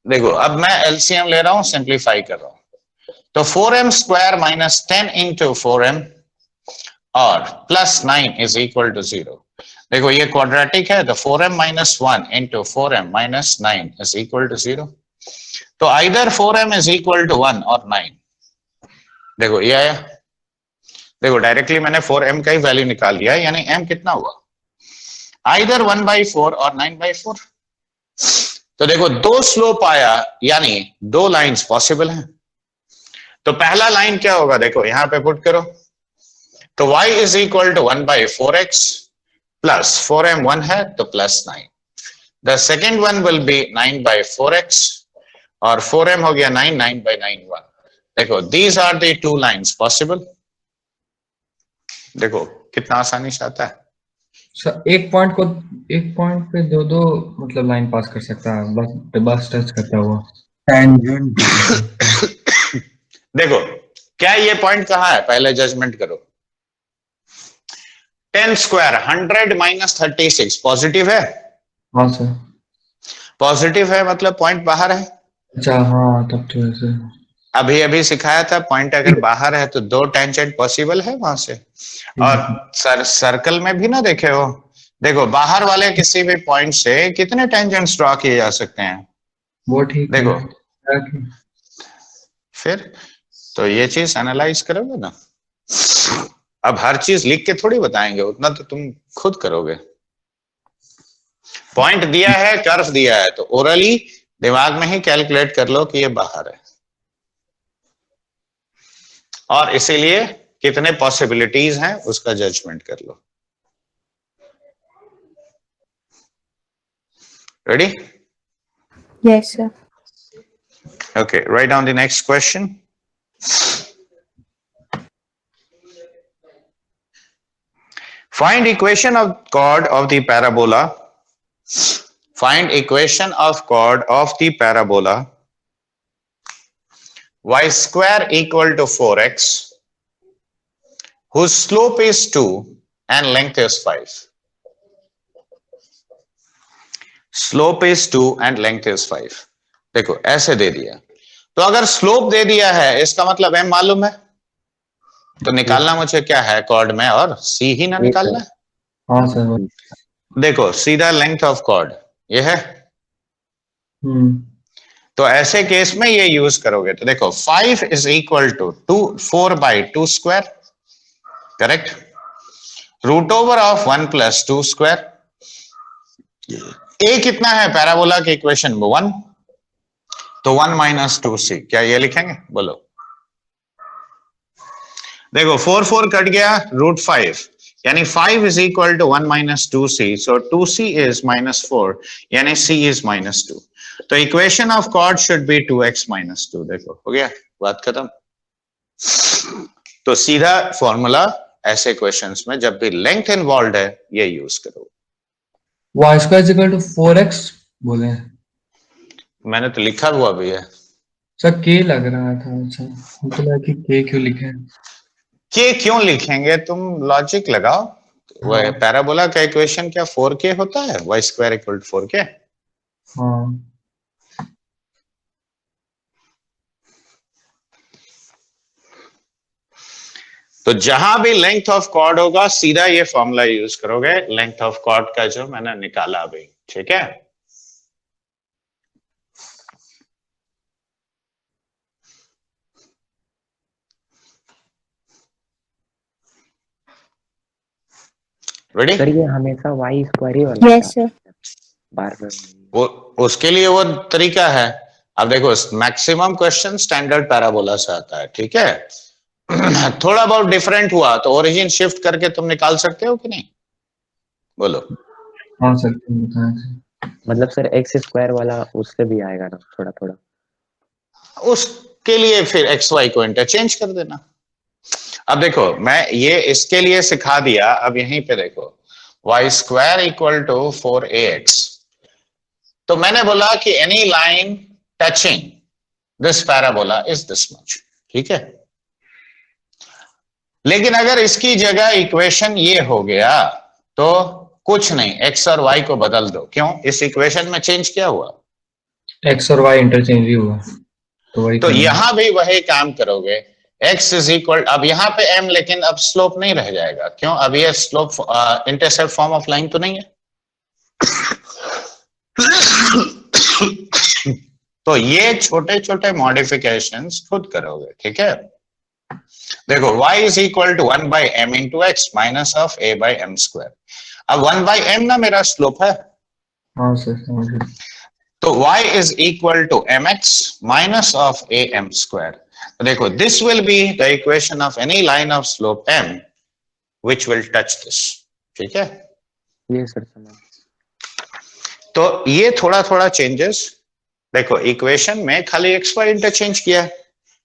देखो अब मैं एलसीएम ले रहा हूं, सिंप्लीफाई कर रहा हूं। तो 4m square minus 10 into 4m और प्लस 9 इज इक्वल टू 0। देखो ये क्वाड्रेटिक है, तो 4m minus 1 into 4m minus 9 is equal to 0। तो either 4m is equal to 1 और 9। देखो ये आया। देखो डायरेक्टली मैंने 4m का ही वैल्यू निकाल लिया है, यानी m कितना हुआ? आइदर 1/4 और 9/4। तो देखो दो स्लोप आया, यानी दो लाइंस पॉसिबल हैं। तो पहला लाइन क्या होगा? देखो यहां पे पुट करो, तो y is equal to 1/4x plus 4m 1 है तो plus 9। The second one will be 9/4x और 4m हो गया 9, 9/9 1। देखो these are the two lines possible. देखो कितना आसानी से आता है।
सर एक पॉइंट पे दो मतलब लाइन पास कर सकता है, बस टच करता हुआ।
टेंजेंट।
देखो क्या ये पॉइंट कहाँ है? पहले जजमेंट करो। 10 स्क्वायर 100 माइनस 36 पॉजिटिव है।
हाँ सर।
पॉजिटिव है मतलब पॉइंट बाहर है।
अच्छा हाँ तब तो ऐसे।
अभी अभी सिखाया था पॉइंट अगर बाहर है तो दो टेंजेंट पॉसिबल है वहां से। और सर्कल में भी ना देखे हो, देखो बाहर वाले किसी भी पॉइंट से कितने टेंजेंट्स ड्रॉ किए जा सकते हैं?
वो ठीक है।
देखो फिर तो ये चीज एनालाइज करोगे ना। अब हर चीज लिख के थोड़ी बताएंगे, उतना तो तुम खुद करोगे। पॉइंट दिया है, कर्व दिया है, तो ओरली दिमाग में ही कैलकुलेट कर लो कि ये बाहर है, और इसीलिए कितने पॉसिबिलिटीज हैं उसका जजमेंट कर लो। Ready?
Yes, sir.
Okay, write down the next question. Find equation of chord of the parabola. Find equation of chord of the parabola y square equal to 4x whose slope is 2 and length is 5. Slope is 2 and length is 5. देखो ऐसे दे दिया, तो अगर slope दे दिया है इसका मतलब m मालूम है, तो निकालना मुझे क्या है कॉर्ड में, और c ही ना निकालना है।
हाँ सर।
देखो सीधा लेंथ ऑफ कॉर्ड ये है, तो ऐसे केस में ये यूज करोगे तो देखो 5 is equal to 4/2 square, correct, root over of 1 + 2 square. A कितना है पैराबोला के इक्वेशन में 1, तो 1 - 2c, क्या ये लिखेंगे बोलो। देखो 4 4 कट गया, √5 यानी 5 is equal to 1 - 2c, so 2c is -4 यानी c इज -2, तो equation of chord should be 2x - 2। देखो हो गया, बात खत्म। तो सीधा फॉर्मूला ऐसे क्वेश्चंस में जब भी लेंथ इन्वॉल्व है ये यूज करो।
y² = 4x बोले हैं।
मैंने तो लिखा हुआ भी है
सर k लग रहा था, अच्छा मुझे लगा कि k क्यों लिखे हैं।
के क्यों लिखेंगे, तुम लॉजिक लगाओ। वह पैराबोला का इक्वेशन क्या 4k होता है, y² = 4k।
हाँ
तो जहां भी लेंथ ऑफ कॉर्ड होगा सीधा ये फॉर्मूला यूज करोगे, लेंथ ऑफ कॉर्ड का जो मैंने निकाला अभी, ठीक है। रेडी?
सर ये हमेशा y² ही वाला
Yes, sir.
बार बार
वो उसके लिए वो तरीका है। अब देखो मैक्सिमम क्वेश्चन स्टैंडर्ड पैराबोला से आता है, ठीक है। थोड़ा बहुत डिफरेंट हुआ तो ओरिजिन शिफ्ट करके तुम निकाल सकते हो कि नहीं, बोलो।
हाँ सर बताएं।
मतलब सर x² वाला उससे भी आएगा ना थोड़ा थोड़ा।
उसके लिए फिर xy को इंटरचेंज कर देना। अब देखो मैं ये इसके लिए सिखा दिया, अब यहीं पे देखो y² = 4ax, तो मैंने बोला कि any line touching this parabola is this much, ठीक है। लेकिन अगर इसकी जगह इक्वेशन ये हो गया तो कुछ नहीं, x और y को बदल दो। क्यों, इस इक्वेशन में चेंज क्या हुआ,
x और y इंटरचेंज ही हुआ, तो वही
तो यहां भी वही काम करोगे। x इज इक्वल, अब यहाँ पे m, लेकिन अब स्लोप नहीं रह जाएगा। क्यों, अब ये slope intercept form of line तो नहीं है। तो ये छोटे छोटे मॉडिफिकेशंस खुद करोगे, ठीक है। देखो y is equal to 1/m × x minus of a/m²। अब 1/m ना मेरा स्लोप है,
हाँ सर समझ गया।
तो y is equal to mx minus of am²। तो देखो this will be the equation of any line of slope m which will touch this, ठीक है।
ये सर समझ।
तो ये थोड़ा थोड़ा चेंजेस, देखो इक्वेशन में खाली xy इंटरचेंज किया है,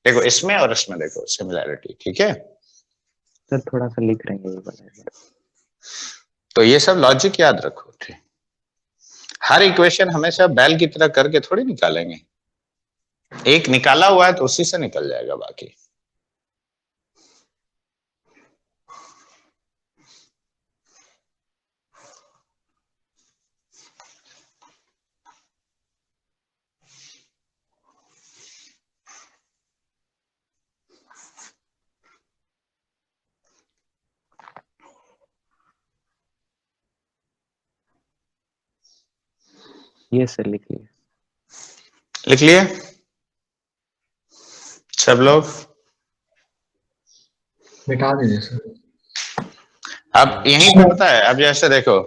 देखो इसमें और इसमें देखो सिमिलैरिटी, ठीक है।
सर थोड़ा सा लिख रहे हैं ये वाला।
तो ये सब लॉजिक याद रखो, ठीक। हर इक्वेशन हमेशा बैल की तरह करके थोड़ी निकालेंगे, एक निकाला हुआ है तो उसी से निकल जाएगा बाकी।
ये सर लिख लिए।
लिख लिए सब लोग?
मिटा दीजिए सर।
अब यहीं पे पता है, अब जैसे देखो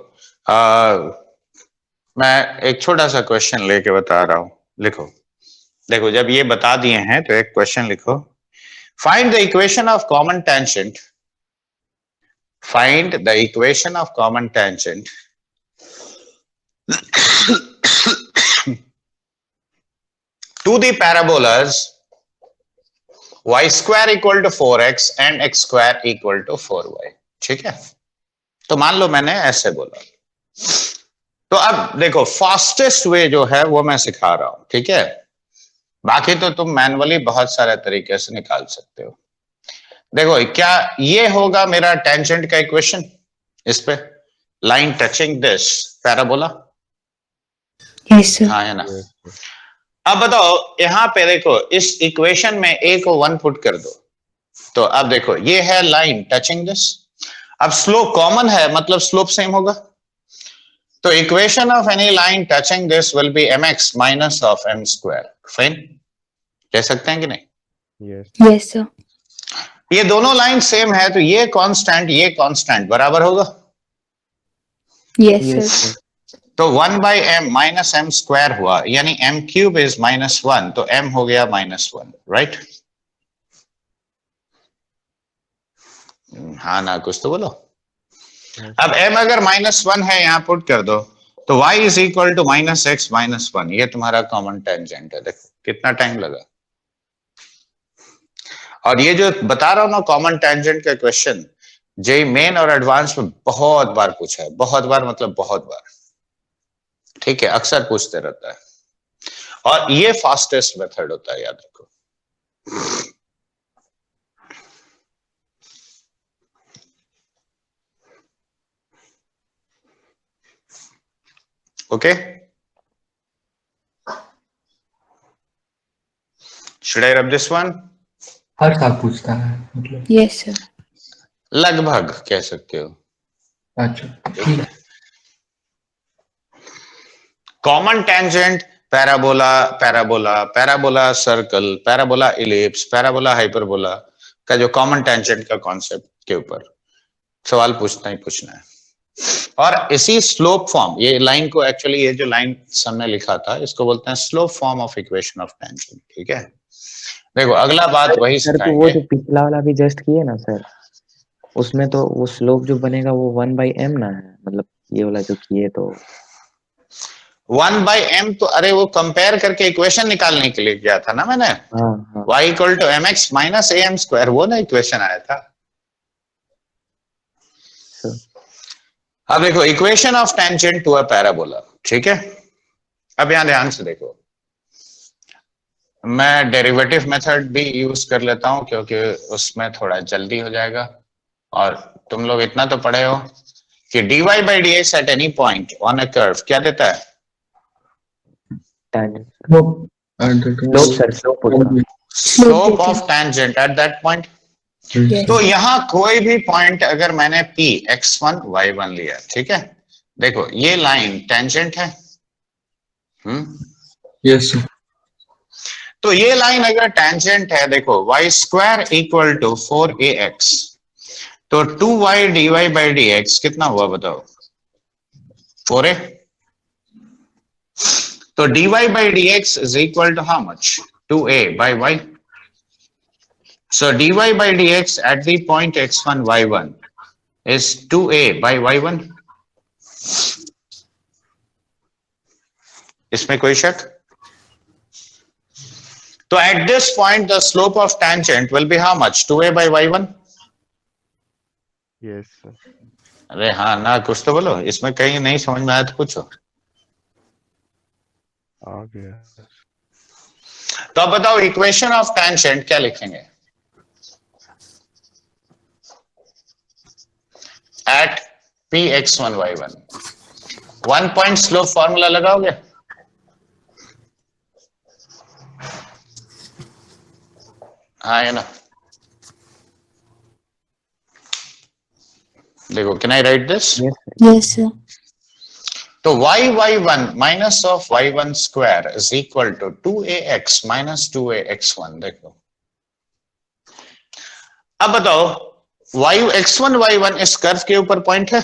मैं एक छोटा सा क्वेश्चन लेके बता रहा हूं, लिखो। देखो जब ये बता दिए हैं तो एक क्वेश्चन लिखो। Find the equation of common tangent, find the equation of common tangent to the parabolas y² = 4x and x² = 4y, ठीक है। तो मान लो मैंने ऐसे बोला, तो अब देखो फास्टेस्ट वे जो है वो मैं सिखा रहा हूं, ठीक है? बाकी तो तुम मैनुअली बहुत सारे तरीके से निकाल सकते हो। देखो क्या ये होगा मेरा टेंजेंट का इक्वेशन, इस पे line touching this parabola,
Yes, sir.
हाँ है ना? अब बताओ यहां पे देखो इस इक्वेशन में a को 1 पुट कर दो, तो अब देखो ये है लाइन टचिंग दिस, अब स्लोप कॉमन है मतलब स्लोप सेम होगा, तो equation of any line touching this will B mx minus of m square, fine, कह सकते हैं कि नहीं?
Yes, sir.
ये दोनों लाइन सेम है तो ये कांस्टेंट बराबर होगा,
Yes, sir.
Yes.
तो 1/m माइनस m स्क्वायर हुआ, यानी m क्यूब इज -1, तो m हो गया -1, राइट? हाँ ना, कुछ तो बोलो। अब m अगर -1 है यहां पुट कर दो, तो y is equal to -x -1, ये तुम्हारा कॉमन टेंजेंट है। देखो कितना टाइम लगा, और ये जो बता रहा हूं ना कॉमन टेंजेंट का क्वेश्चन, जेई मेन और एडवांस में बहुत बार पूछा है, बहुत बार मतलब बहुत बार, ठीक है? अक्सर पूछते रहता है, और ये फास्टेस्ट मेथड होता है, याद रखो। Okay, should I rub this one?
हर साल पूछता है मतलब।
Yes, sir.
लगभग कह सकते हो।
अच्छा ठीक है।
Common tangent parabola, parabola circle, parabola ellipse, parabola hyperbola का जो कॉमन टेंजेंट का कॉन्सेप्ट के ऊपर सवाल पूछना ही पूछना है। और इसी स्लोप फॉर्म, ये लाइन को एक्चुअली ये जो लाइन हमने लिखा था इसको बोलते हैं slope form of equation of tangent, ठीक है? देखो अगला बात वही
सर तो वो
सिखाएंगे।
जो पिछला वाला भी जस्ट किए ना सर, उसमें तो वो स्लोप जो बनेगा वो 1/m ना है, मतलब ये वाला जो किए तो
1/m तो अरे वो कंपेयर करके इक्वेशन निकालने के लिए किया था ना मैंने,
हाँ
y equal to mx minus am square, वो ना इक्वेशन आया था।
सर।
अब देखो equation of tangent to a parabola, ठीक है? अब यहां ध्यान से देखो, मैं डेरिवेटिव मेथड भी यूज कर लेता हूं क्योंकि उसमें थोड़ा जल्दी हो जाएगा, और तुम लोग इतना तो पढ़े हो कि dy by dx at any point on a curve क्या देता है?
tangent
स्लोप
सर, स्लोप होता
slope of tangent at that point.
Yes.
तो यहां कोई भी पॉइंट अगर मैंने p x1 y1 लिया, ठीक है? देखो ये लाइन टेंजेंट है,
यस
तो ये लाइन अगर टेंजेंट है, देखो y square equal to 4ax, तो 2y dy by dx कितना हुआ बताओ? 4a। तो dy by dx is equal to how much? 2a by y. So dy by dx at the point x1 y1 is 2a by y1. इसमें कोई शक? तो at this point the slope of tangent will be how much? 2a by y1.
Yes, sir.
अरे हाँ ना, कुछ तो बोलो, इसमें कहीं नहीं समझ में आया तो पूछो।
आ गया।
तो अब बताओ इक्वेशन ऑफ टेंजेंट क्या लिखेंगे? At p x1 y1 1 point slope formula लगाओगे? हाँ है ना? देखो, can I write this?
Yes, sir.
तो y1 minus of y1 square is equal to 2ax minus 2ax1। देखो अब बताओ x1 y1 इस कर्व के ऊपर पॉइंट है,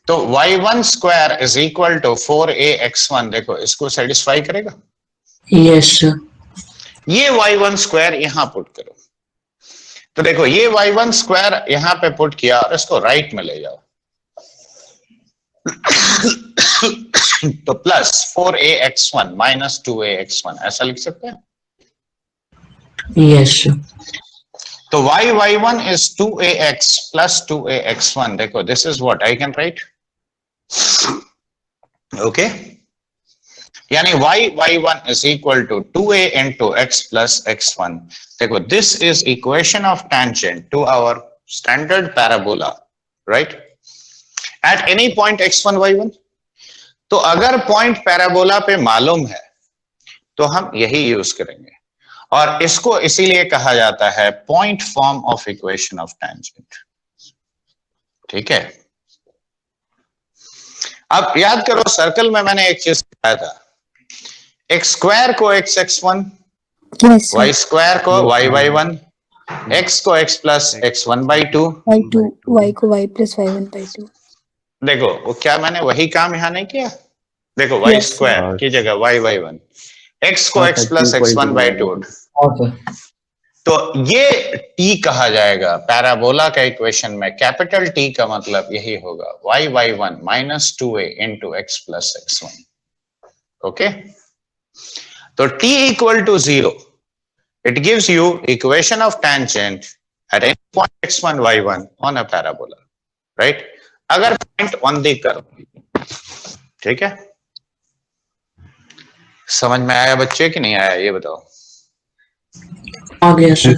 तो y1 square is equal to 4ax1, देखो इसको सेटिस्फाई करेगा?
Yes, sir.
ये y1 स्क्वायर यहां पुट करो, तो देखो ये y1 स्क्वायर यहां पे पुट किया और इसको राइट में ले जाओ, तो प्लस 4ax1 माइनस 2ax1 ऐसा लिख सकते हैं?
Yes, sir.
तो तो y1 is 2ax plus 2ax1. देखो this is what I can write. Okay, यानी y1 is equal to 2a into x plus x1. देखो this is equation of tangent to our standard parabola, right? At any point x1 y1. तो अगर point parabola पे मालूम है तो हम यही यूज करेंगे, और इसको इसीलिए कहा जाता है point form of equation of tangent. ठीक है, अब याद करो सर्कल में मैंने एक चीज बताया था, एक्स स्क्वायर को x x1,
Yes, sir.
Y square को वाई बाई 1, एक्स को x plus x1 by 2।
Y2, Y को Y plus Y1 by 2.
देखो वो क्या मैंने वही काम यहाँ नहीं किया, देखो वाई
Yes,
स्क्वायर की जगह वाई बाई 1, एक्स को
हाँ,
x
sir,
plus
T equal
x1
to
by
Y1.
2।
और सर
तो ये t कहा जाएगा पैराबोला का इक्वेशन में, कैपिटल T का मतलब यही होगा y by 1 minus 2a into x plus x1। Okay, तो t equal to 0, it gives you equation of tangent at any point x1 y1 on a parabola, right? अगर point on the curve, ठीक है, समझ में आया बच्चे कि नहीं आया ये बताओ।
आ गया सर।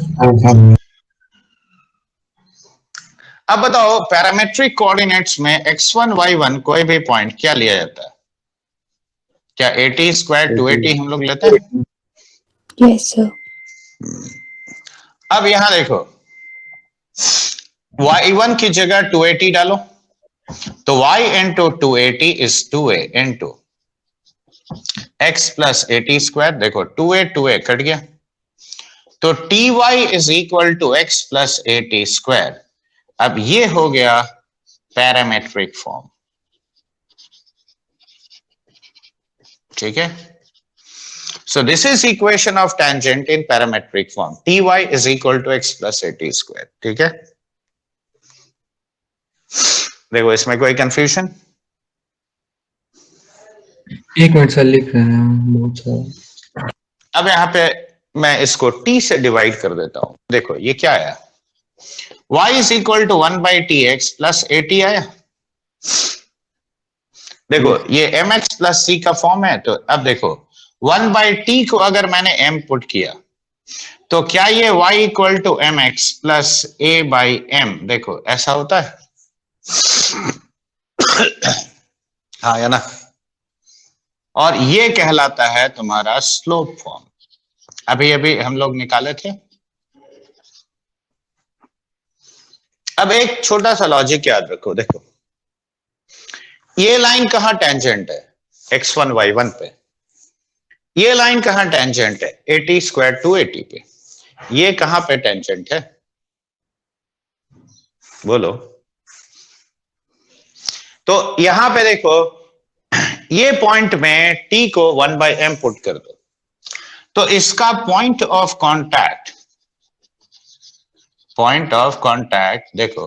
अब बताओ पैरामेट्रिक कोऑर्डिनेट्स में x1 y1 कोई भी पॉइंट क्या लिया जाता है, क्या 80 स्क्वायर 280 हम लोग लेते हैं?
Yes, sir.
अब यहां देखो y1 की जगह 280 डालो, तो y into 280 is 2a into x plus 80 square. देखो 2a कट गया, तो ty is equal to x plus 80 square. अब ये हो गया पैरामेट्रिक फॉर्म। ठीक है, so this is equation of tangent in parametric form, ty is equal to x plus 80 square। ठीक है, देखो इसमें कोई कंफ्यूजन?
एक मिनट सर लिख रहे हैं हम बहुत सारा।
अब यहाँ पे मैं इसको t से डिवाइड कर देता हूं। देखो ये क्या आया, y is equal to 1 by tx plus 80 आया। देखो ये mx plus c का फॉर्म है, तो अब देखो 1 by t को अगर मैंने m पुट किया तो क्या ये y equal to mx plus a by m, देखो ऐसा होता है हाँ या ना, और ये कहलाता है तुम्हारा स्लोप फॉर्म। अभी अभी हम लोग निकाले थे। अब एक छोटा सा लॉजिक याद रखो, देखो ये लाइन कहां टेंजेंट है, x1 y1 पे। ये लाइन कहां टेंजेंट है, 80 स्क्वायर 280 पे। ये कहां पे टेंजेंट है बोलो। तो यहां पे देखो ये पॉइंट में t को 1 by m पुट कर दो, तो इसका पॉइंट ऑफ कांटेक्ट देखो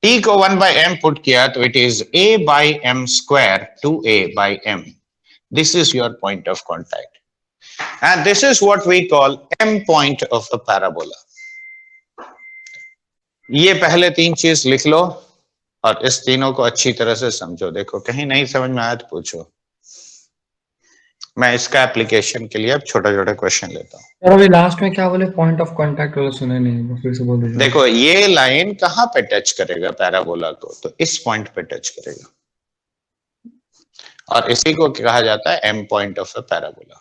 t को 1 by m पुट किया तो it is a by m square 2a by m। This is your point of contact, and this is what we call m point of a parabola। ये पहले तीन चीज लिख लो और इस तीनों को अच्छी तरह से समझो। देखो कहीं नहीं समझ में आया तो पूछो, मैं इसका एप्लीकेशन के लिए अब छोटा छोटा क्वेश्चन लेता हूँ।
और अभी लास्ट में क्या बोले, पॉइंट ऑफ कांटेक्ट वाला सुने नहीं, वो फिर से बोल दीजिए।
देखो ये लाइन कहां पे टच करेगा पैराबोला को, तो इस पॉइंट पे टच करेगा, और इसी को कहा जाता है M point of a parabola.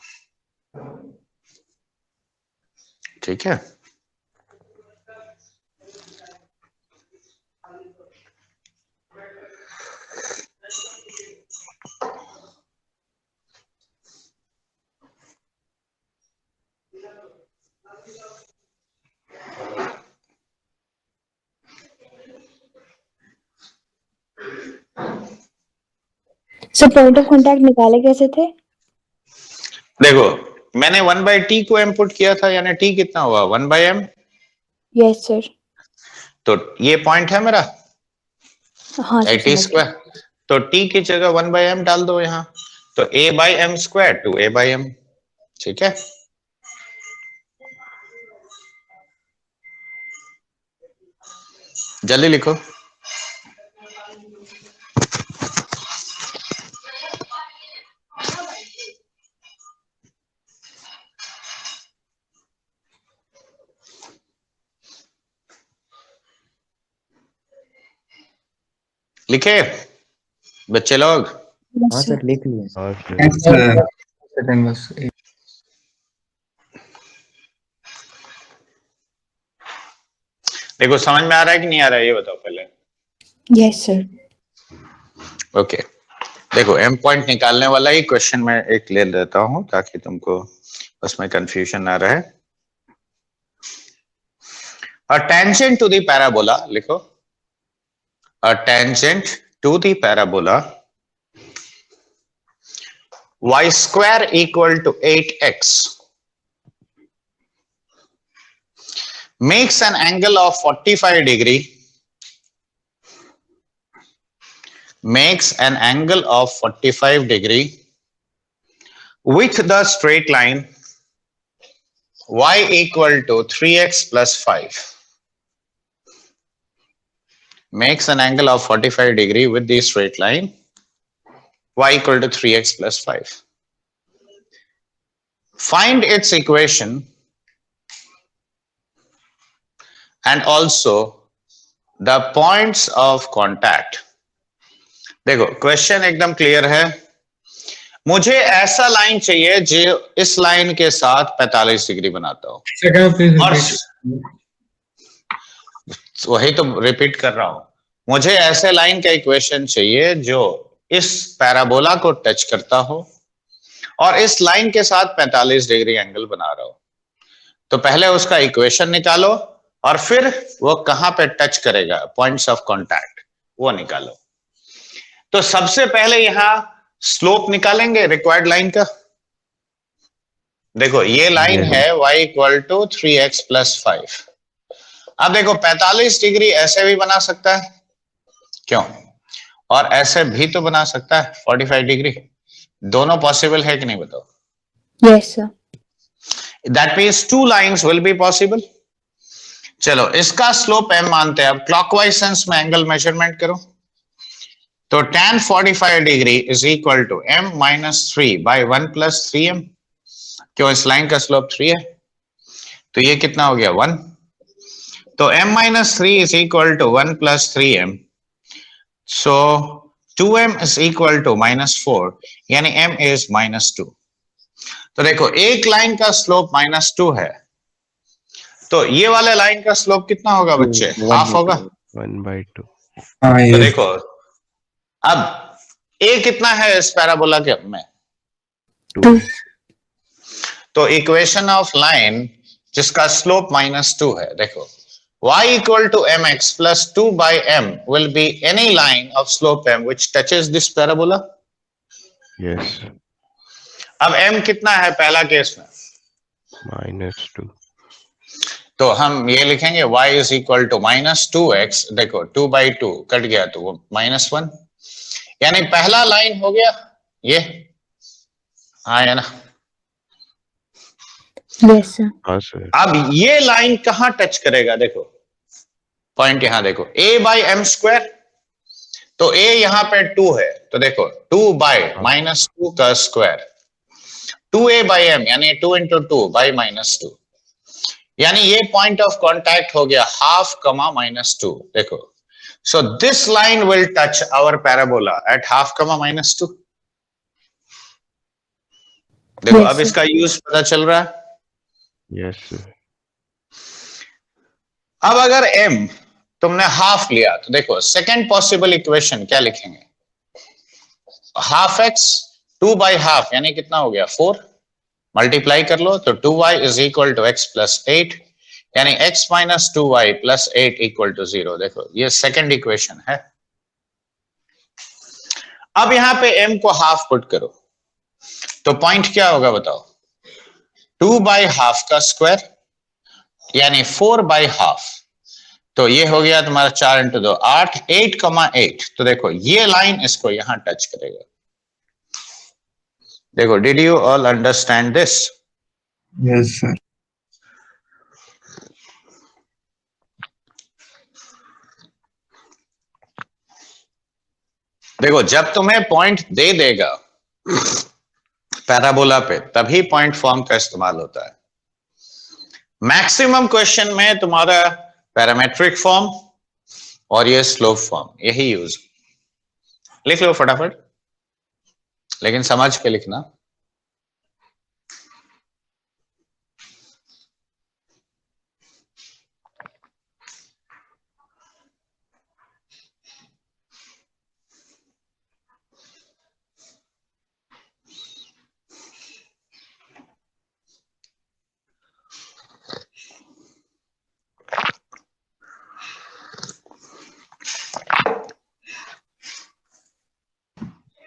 ठीक है,
सर पॉइंट ऑफ कांटेक्ट निकाले कैसे थे?
देखो मैंने 1 by t को m पुट किया था, यानी t कितना हुआ 1 by m।
Yes sir.
तो ये पॉइंट है मेरा
हाँ सर,
80 स्क्वायर, तो t की जगह 1 by m डाल दो यहाँ, तो a by m square to a by m। ठीक है, जल्दी लिखो। लिखे बच्चे लोग?
Yes,
हाँ
sir.
सर लिख लिए।
Yes, sir.
सेकंड बस
देखो समझ में आ रहा है कि नहीं आ रहा है ये बताओ पहले।
Yes, sir.
ओके देखो एम पॉइंट निकालने वाला ही क्वेश्चन में एक ले लेता हूं ताकि तुमको उसमें कंफ्यूजन ना रहे। A tangent to the parabola लिखो। A tangent to the parabola y square equal to 8x makes an angle of 45 degree with the straight line y equal to 3x plus 5. Makes an angle of 45 degree with the straight line y equal to 3x plus 5. Find its equation and also the points of contact. देखो question एकदम clear है। मुझे ऐसा line चाहिए जो इस line के साथ 45 डिग्री बनाता हो।
सेकंड प्लीज
और
रिपीट।
वही तो रिपीट कर रहा हूं। मुझे ऐसे लाइन का इक्वेशन चाहिए जो इस पैराबोला को टच करता हो और इस लाइन के साथ 45 डिग्री एंगल बना रहा हो। तो पहले उसका इक्वेशन निकालो और फिर वो कहां पे टच करेगा, पॉइंट्स ऑफ कांटेक्ट, वो निकालो। तो सबसे पहले यहां स्लोप निकालेंगे रिक्वायर्ड लाइन का। देखो ये लाइन है y equal to 3x plus 5। अब देखो 45 डिग्री ऐसे भी बना सकता है, क्यों, और ऐसे भी तो बना सकता है 45 डिग्री। दोनों पॉसिबल है कि नहीं बताओ?
Yes, sir.
That means two lines will be possible. चलो इसका स्लोप m मानते हैं। अब क्लॉकवाइज सेंस में एंगल मेजरमेंट करो। तो tan 45 डिग्री is equal to m minus 3 by 1 plus 3m। क्यों, इस लाइन का स्लोप 3 है, तो ये कितना हो गया 1। तो m minus 3 is equal to 1 plus 3m। So 2m is equal to minus 4, यानी m इज माइनस 2। तो देखो एक लाइन का स्लोप माइनस 2 है, तो ये वाले लाइन का स्लोप कितना होगा बच्चे? हाफ होगा।
1/2.
हाँ
तो
ये
देखो अब a कितना है इस पैराबोला के में?
2.
तो इक्वेशन ऑफ लाइन जिसका स्लोप माइनस 2 है, देखो y equal to mx plus 2 by m will be any line of slope m which touches this parabola.
Yes.
अब m कितना है पहला केस में?
-2.
तो हम ये लिखेंगे y is equal to minus 2x। देखो 2 by 2 कट गया तो वो -1, यानी पहला लाइन हो गया ये। हाँ है ना?
Yes, sir.
हाँ सर.
अब ये लाइन कहां टच करेगा? देखो पॉइंट यहां देखो, a by m स्क्वायर। तो a यहां पे 2 है, तो देखो 2 by -2 का स्क्वायर, 2a by m यानी 2 into 2 by -2, यानी ये पॉइंट ऑफ कांटेक्ट हो गया हाफ कमा -2। देखो so this line will touch our parabola at half comma -2। देखो
Yes,
अब
sir.
इसका यूज पता चल रहा है।
Yes sir.
अब अगर m तुमने हाफ लिया तो देखो सेकेंड पॉसिबल इक्वेशन क्या लिखेंगे? हाफ x 2 by हाफ यानी कितना हो गया 4, मल्टीप्लाई कर लो तो 2y is equal to x plus 8, यानी x minus 2y plus 8 equal to 0। देखो ये सेकेंड इक्वेशन है। अब यहां पे m को हाफ पुट करो तो पॉइंट क्या होगा बताओ? 2 by हाफ का स्क्वायर यानी 4 by हाफ। तो ये हो गया तुम्हारा 4 इंटू 2 8, 8,8। तो देखो ये लाइन इसको यहां टच करेगा। देखो did you all understand this?
yes sir.
देखो जब तुम्हें पॉइंट दे देगा पैराबोला पे तभी पॉइंट फॉर्म का इस्तेमाल होता है। मैक्सिमम क्वेश्चन में तुम्हारा पैरामेट्रिक फॉर्म और ये स्लोप फॉर्म यही यूज। लिख लो फटाफट, लेकिन समझ के लिखना।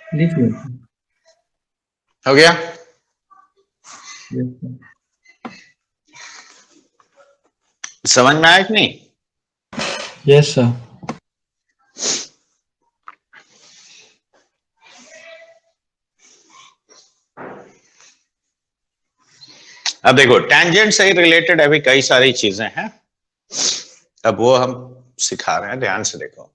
लिख लो।
हो गया?
Yes, sir.
समझ में आया कि नहीं?
Yes, sir.
अब देखो टेंजेंट से रिलेटेड अभी कई सारी चीजें हैं, अब वो हम सिखा रहे हैं, ध्यान से देखो।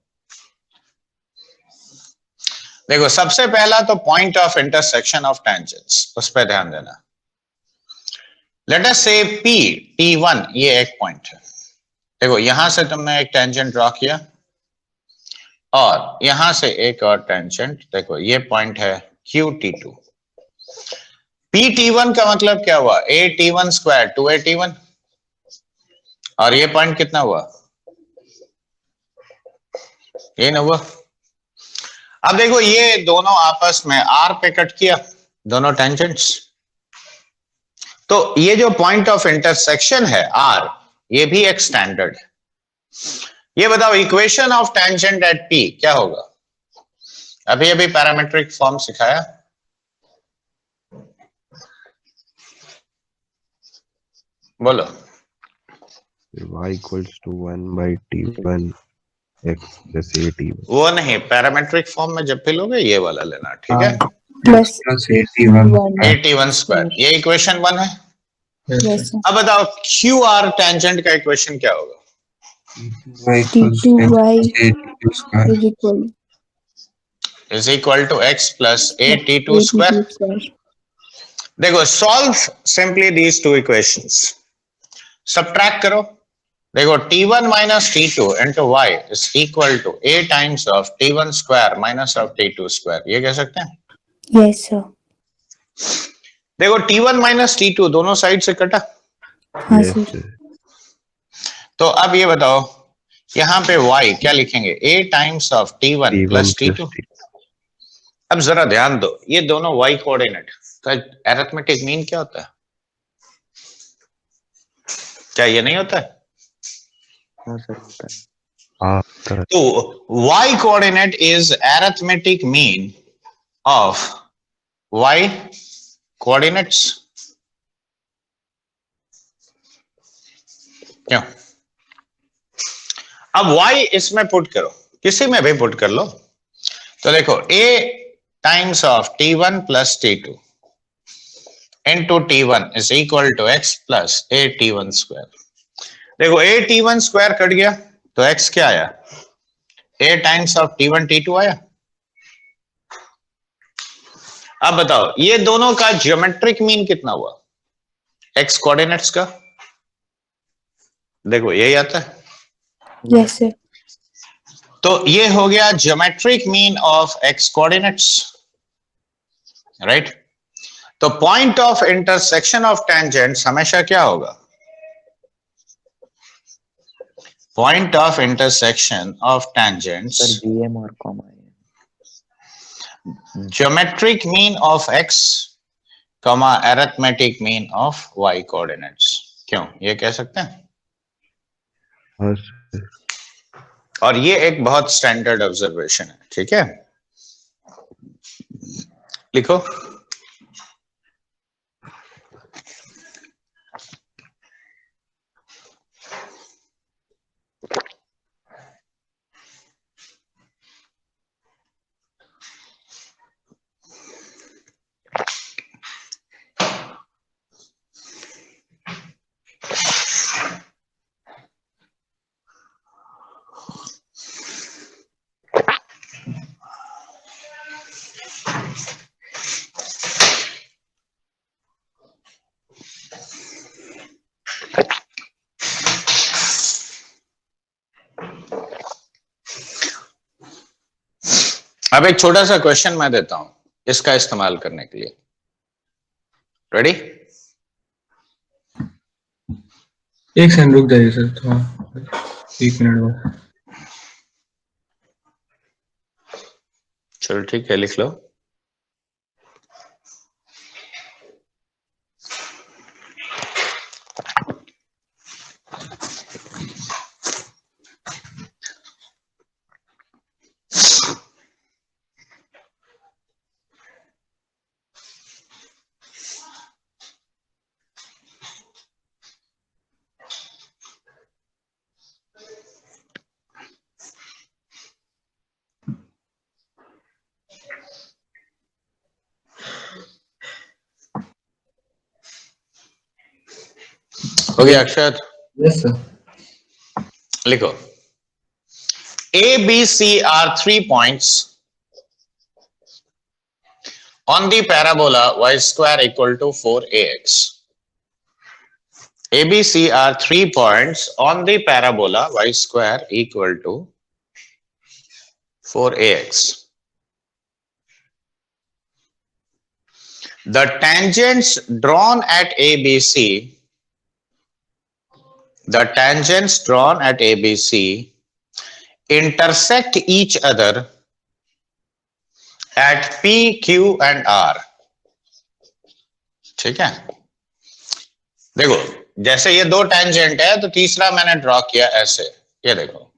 देखो सबसे पहला तो point of intersection of tangents, उस पर ध्यान देना। लेट अस से P T1 ये एक पॉइंट है। देखो यहां से तुमने एक टेंजेंट ड्रॉ किया और यहां से एक और टेंजेंट, देखो ये पॉइंट है QT2। PT1 का मतलब क्या हुआ? AT1 स्क्वायर 2AT1 और ये पॉइंट कितना हुआ? ये ना हुआ। अब देखो ये दोनों आपस में R पे कट किया, दोनों टेंजेंट्स। तो ये जो पॉइंट ऑफ इंटरसेक्शन है R, ये भी एक स्टैंडर्ड है। ये बताओ equation of tangent at P क्या होगा? अभी अभी पैरामेट्रिक फॉर्म सिखाया, बोलो।
y equals to 1 by t1 x plus at1।
वो नहीं, पैरामेट्रिक फॉर्म में जब भी लोगे ये वाला लेना, ठीक है?
Plus
plus 81
1.
AT1 स्क्वायर, ये इक्वेशन 1 है।
Yes,
Yes,
sir.
sir.
अब बताओ QR टेंजेंट का इक्वेशन क्या होगा?
y equals
T2y
a2 square
is equal
is equal to x plus AT2 square.
AT2 square.
देखो solve simply these two equations, subtract करो। देखो T1 minus T2 into y is equal to a times of T1 square minus of T2 square, ये कह सकते हैं।
Yes, sir.
देखो T1 minus T2 दोनों side से कटा,
हाँ
yes
sir.
sir।
तो अब ये बताओ यहां पे y क्या लिखेंगे? a times of T1
t1
plus
plus
T2।
t2।
अब जरा ध्यान दो, ये दोनों y कोऑर्डिनेट का अरिथमेटिक मीन क्या होता है? क्या ये नहीं होता है?
हाँ सर होता है।
हाँ होता है।
तो y coordinate is arithmetic mean of y coordinates. क्यों? अब y इसमें पुट करो, किसी में भी पुट कर लो, तो देखो a times of T1 plus T2 into T1 is equal to x plus AT1 square. देखो AT1 स्क्वायर कट गया तो x क्या आया? a times of T1 T2 आया। अब बताओ ये दोनों का ज्योमेट्रिक मीन कितना हुआ x कोऑर्डिनेट्स का? देखो यही आता है।
Yes, sir.
तो ये हो गया geometric mean of x coordinates, right? तो point of intersection of tangents हमेशा क्या होगा? Point of intersection of tangents
sir GM और कॉमा है।
Geometric mean of x comma arithmetic mean of y coordinates. क्यों? ये कह सकते हैं।
हाँ सर।
और ये एक बहुत स्टैंडर्ड ऑब्जर्वेशन है, ठीक है? लिखो। अब एक छोटा सा क्वेश्चन मैं देता हूं इसका इस्तेमाल करने के लिए। रेडी?
एक सेकंड रुक जाइए सर, थोड़ा 1 मिनट बाद।
चलो ठीक है, लिख लो। हो गया अक्षत?
Yes sir.
लिखो, A, B, C are 3 points on the parabola y square equal to 4ax. A, B, C are 3 points on the parabola y square equal to 4ax. The tangents drawn at ABC, intersect each other at P, Q and R. ठीक है? देखो, जैसे ये दो tangent है तो तीसरा मैंने ड्रॉ किया ऐसे, ये देखो,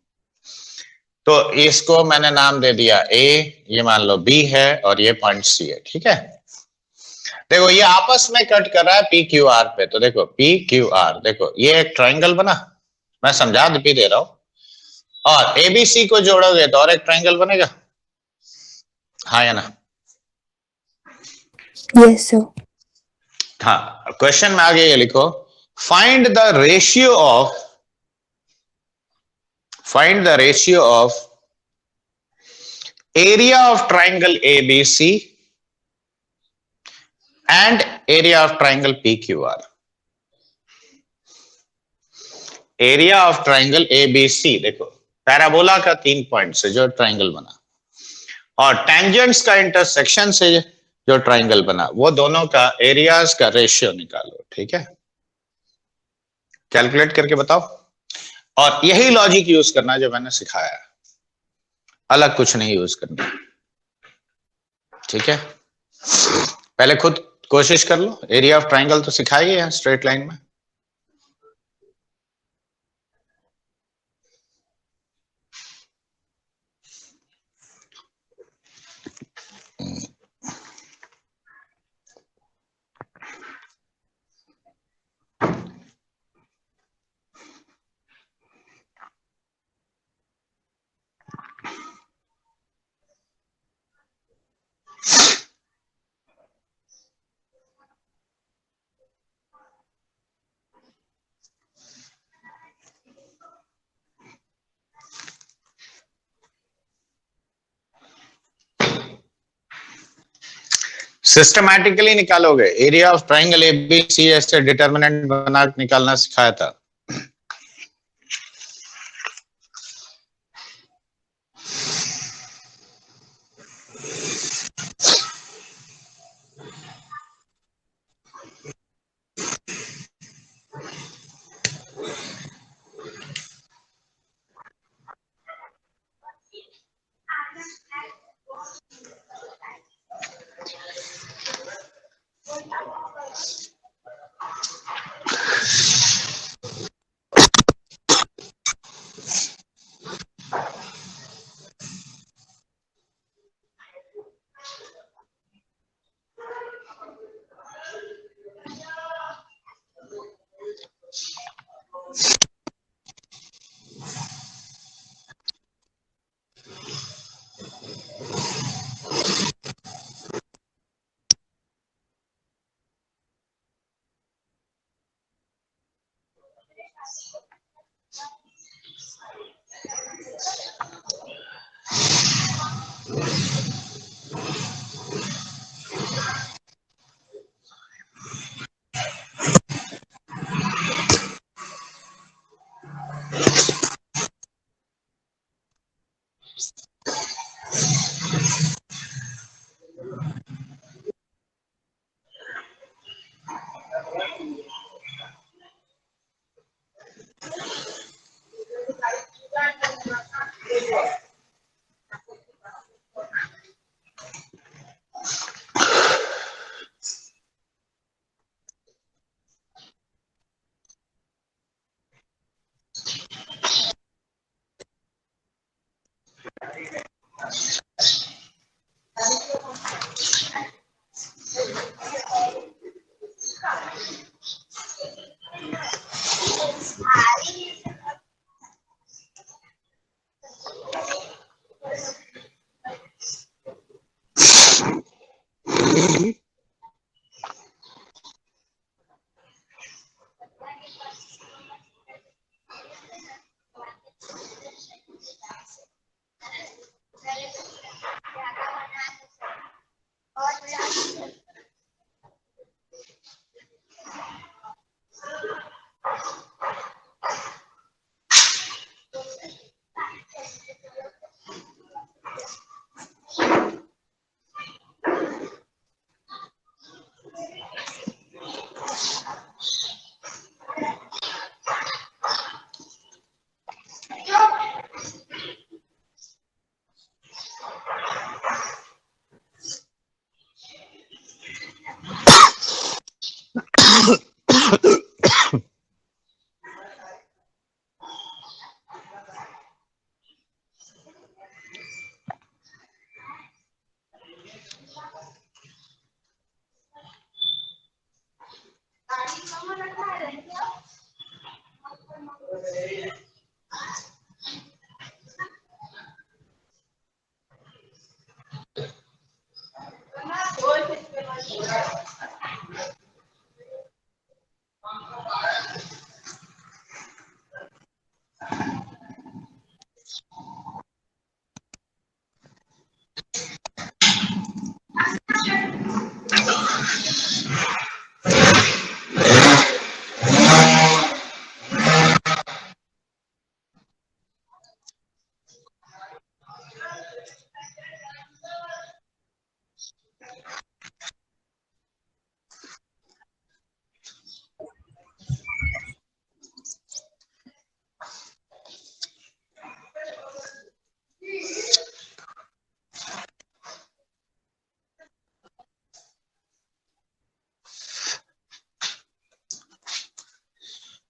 तो इसको मैंने नाम दे दिया A, ये मान लो B है और ये पॉइंट C है। ठीक है? देखो ये आपस में कट कर रहा है पी क्यू आर पे, तो देखो पी क्यू आर, देखो ये एक ट्रायंगल बना, मैं समझा भी दे रहा हूं, और एबीसी को जोड़ोगे तो और एक ट्रायंगल बनेगा, हाँ या ना?
Yes sir.
हाँ, क्वेश्चन में आगे ये लिखो, find the ratio of area of triangle ABC and area of triangle PQR. Area of triangle ABC, देखो पैराबोला का 3 पॉइंट से जो ट्रायंगल बना और टेंजेंट्स का इंटरसेक्शन से जो ट्रायंगल बना, वो दोनों का एरियाज का रेशियो निकालो। ठीक है? कैलकुलेट करके बताओ, और यही लॉजिक यूज करना जो मैंने सिखाया, अलग कुछ नहीं यूज करना। ठीक है? पहले खुद कोशिश कर लो, एरिया ऑफ ट्रायंगल तो सिखाई है स्ट्रेट लाइन में। सिस्टमैटिकली निकालोगे, एरिया ऑफ ट्रायंगल एबीसी ऐसे डिटरमिनेंट बना निकालना सिखाया था।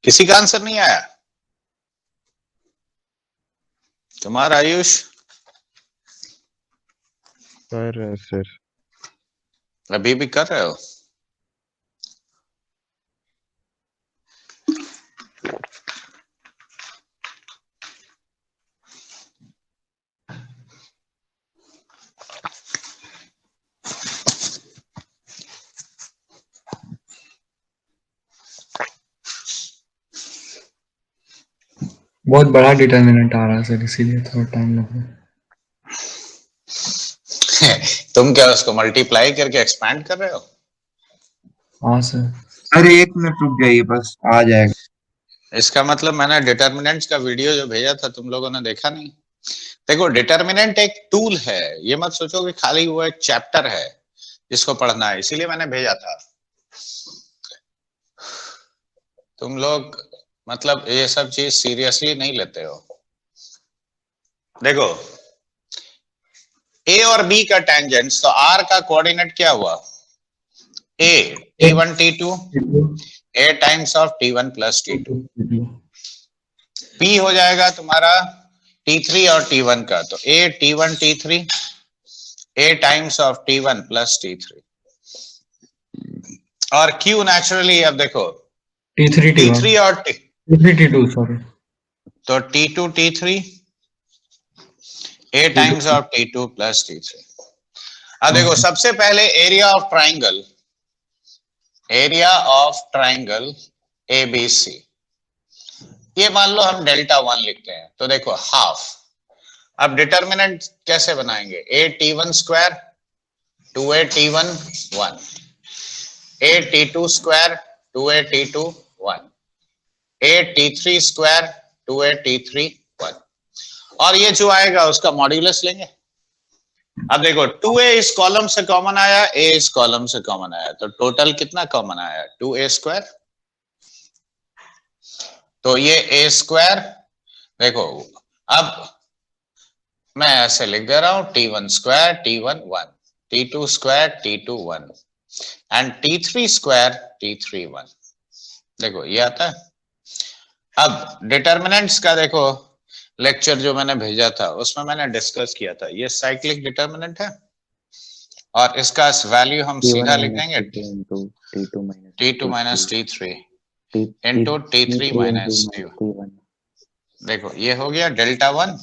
किसी का आंसर नहीं आया? तुम्हारा आयुष
सर
अभी भी कर रहे हो?
बहुत बड़ा डिटर्मिनेंट आ रहा है सर, इसीलिए थोड़ा टाइम लग रहा है।
तुम क्या उसको मल्टीप्लाई करके एक्सपैंड कर रहे हो?
हाँ सर।
अरे 1 मिनट रुक जाइए, बस आ जाएगा।
इसका मतलब मैंने डिटर्मिनेंट्स का वीडियो जो भेजा था तुम लोगों ने देखा नहीं? देखो, डिटर्मिनेंट एक टूल है, ये मत सोचो कि खाली वो एक चैप्टर है जिसको पढ़ना है, इसीलिए मैंने भेजा था। तुम लोग मतलब ये सब चीज सीरियसली नहीं लेते हो। देखो, ए और बी का टेंजेंट्स, तो आर का कोऑर्डिनेट क्या हुआ? ए t1 t2 a times of t1 plus t2। p हो जाएगा तुम्हारा t3 और t1 का, तो a t1 t3 a times of t1 plus t3। और q नेचुरली, अब देखो
T3
t3 और
T3 T2 सॉरी,
तो t2 t3 a times of t2 plus t3। अब देखो, सबसे पहले एरिया ऑफ ट्राइंगल ABC, ये मान लो हम डेल्टा 1 लिखते हैं, तो देखो हाफ। अब डिटर्मिनेंट कैसे बनाएंगे? a t1 square 2a t1 1, a t2 square 2a t2 1, a t3 square 2a t3 1, और ये जो आएगा उसका मॉड्यूलस लेंगे। अब देखो 2a इस कॉलम से कॉमन आया, a इस कॉलम से कॉमन आया, तो टोटल कितना कॉमन आया? 2a square. तो ये a स्क्वायर, देखो अब मैं ऐसे लिख दे रहा हूं, t1 square t1 1, t2 square t2 1 and t3 square t3 1। देखो ये आता है। अब डिटर्मिनेंट्स का देखो, लेक्चर जो मैंने भेजा था उसमें मैंने डिस्कस किया था, ये साइक्लिक डिटर्मिनेंट है और इसका वैल्यू हम सीधा लिख देंगे t2 minus t3 into t3 minus t1। देखो ये हो गया डेल्टा 1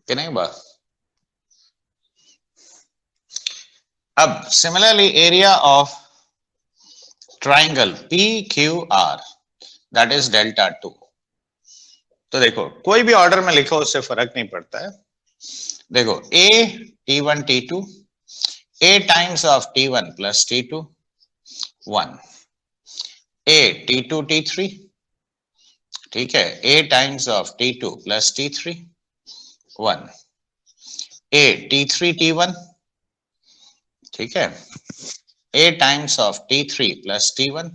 कि नहीं बात? अब similarly area of triangle PQR, that is delta 2। तो देखो कोई भी ऑर्डर में लिखो उससे फर्क नहीं पड़ता है। देखो a t1 t2 a times of t1 plus t2 1, a t2 t3, ठीक है, a times of t2 plus t3 1, a t3 t1, ठीक है, a times of t3 plus t1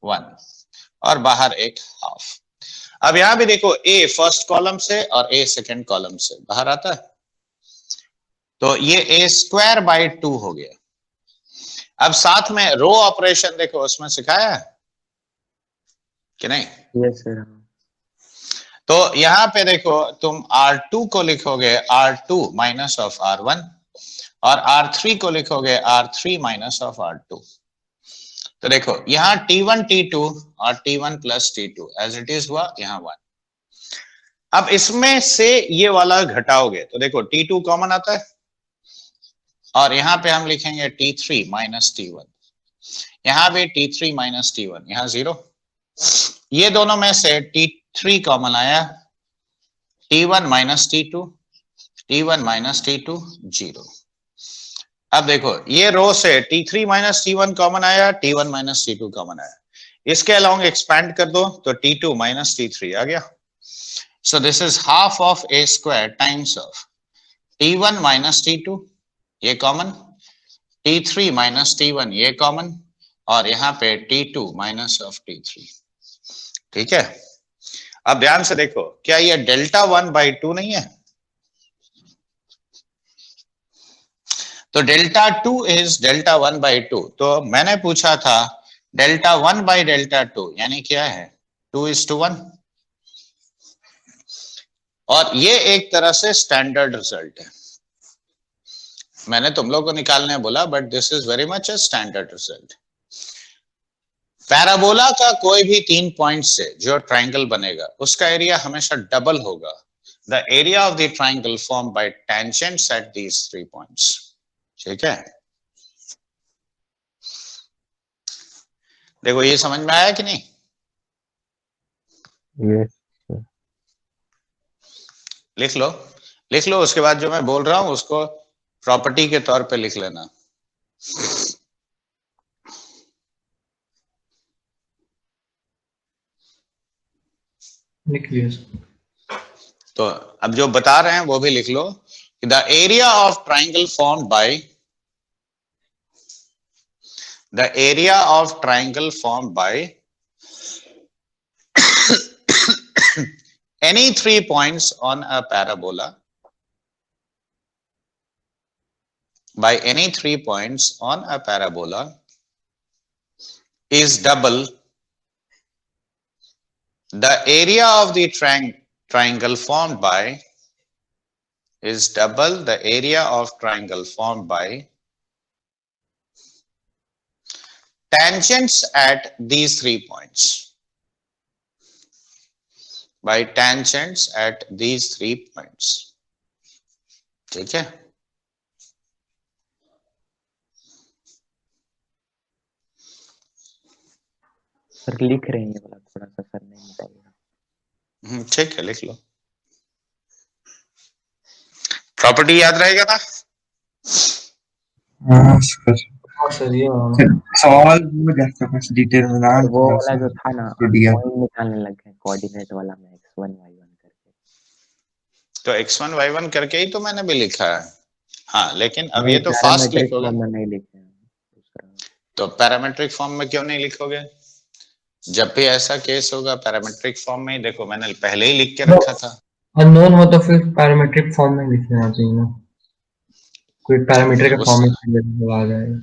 1, और बाहर एक हाफ। अब यहां भी देखो a फर्स्ट कॉलम से और a सेकंड कॉलम से बाहर आता है, तो ये a स्क्वायर बाय 2 हो गया। अब साथ में रो ऑपरेशन देखो उसमें सिखाया है कि नहीं?
Yes sir.
तो यहां पे देखो तुम R2 को लिखोगे R2 माइनस ऑफ R1 और R3 को लिखोगे R3 माइनस ऑफ R2। तो देखो यहाँ T1 T2 और T1 plus T2 as it is हुआ, यहाँ 1। अब इसमें से ये वाला घटाओगे तो देखो T2 कॉमन आता है और यहाँ पे हम लिखेंगे T3 माइनस T1, यहाँ भी T3 माइनस T1, यहाँ 0। ये दोनों में से T3 कॉमन आया, T1 minus T2, T1 minus T2 0। अब देखो ये रो से T3 माइनस T1 कॉमन आया, T1 माइनस T2 कॉमन आया, इसके अलोंग एक्सपैंड कर दो तो T2 माइनस T3 आ गया। So this is half of a square times of T1 minus T2, ये कॉमन, T3 माइनस T1 ये कॉमन, और यहाँ पे T2 माइनस ऑफ T3, ठीक है। अब ध्यान से देखो, क्या ये डेल्टा 1/2 नहीं है? तो डेल्टा 2 इज डेल्टा 1/2। तो मैंने पूछा था डेल्टा 1 बाई डेल्टा 2 यानी क्या है 2:1। और ये एक तरह से स्टैंडर्ड रिजल्ट है। मैंने तुम लोग को निकालने बोला, but this is very much a standard result. Parabola का कोई भी 3 पॉइंट से जो ट्राइंगल बनेगा उसका एरिया हमेशा डबल होगा the area of the triangle form by tangents at these 3 points. ठीक है, देखो ये समझ में आया कि नहीं?
यस
लिख लो, लिख लो, उसके बाद जो मैं बोल रहा हूं उसको प्रॉपर्टी के तौर पे लिख लेना।
लिख लिया सर।
तो अब जो बता रहे हैं वो भी लिख लो कि the area of triangle formed by the area of triangle formed by any 3 points on a parabola by any 3 points on a parabola is double the area of the triangle formed by is double the area of triangle formed by tangents at these 3 points, by tangents at these 3 points। ठीक है,
sir लिख रहे हैं ये वाला थोड़ा सा, sir नहीं बताइएगा।
ठीक है, लिख लो। प्रॉपर्टी याद रहेगा ना?
हाँ सर,
हाँ सर, ये वाला।
सवाल हो जाता है बस
और
डिटरमिनेंट
वो
थोड़ा
वाला
सा
जो था ना
तो दिया।
पॉइंट निकालने लग गए कोऑर्डिनेट वाला में x1 y1 करके।
तो x1 y1 करके ही तो मैंने भी लिखा है। हाँ, लेकिन अब
नहीं
ये तो फास्ट
पैरामेट्रिक
लिखोगे,
फॉर्म में नहीं लिखे हैं दूसरा।
तो पैरामेट्रिक फॉर्म में क्यों नहीं लिखोगे? जब भी ऐसा केस होगा पैरामेट्रिक फॉर्म में ही, देखो मैंने पहले ही लिख के रखा था।
अननोन हो तो फिर पैरामीट्रिक फॉर्म में लिख लेना चाहिए ना, कोई पैरामीटर का फॉर्म में आ जाएगा।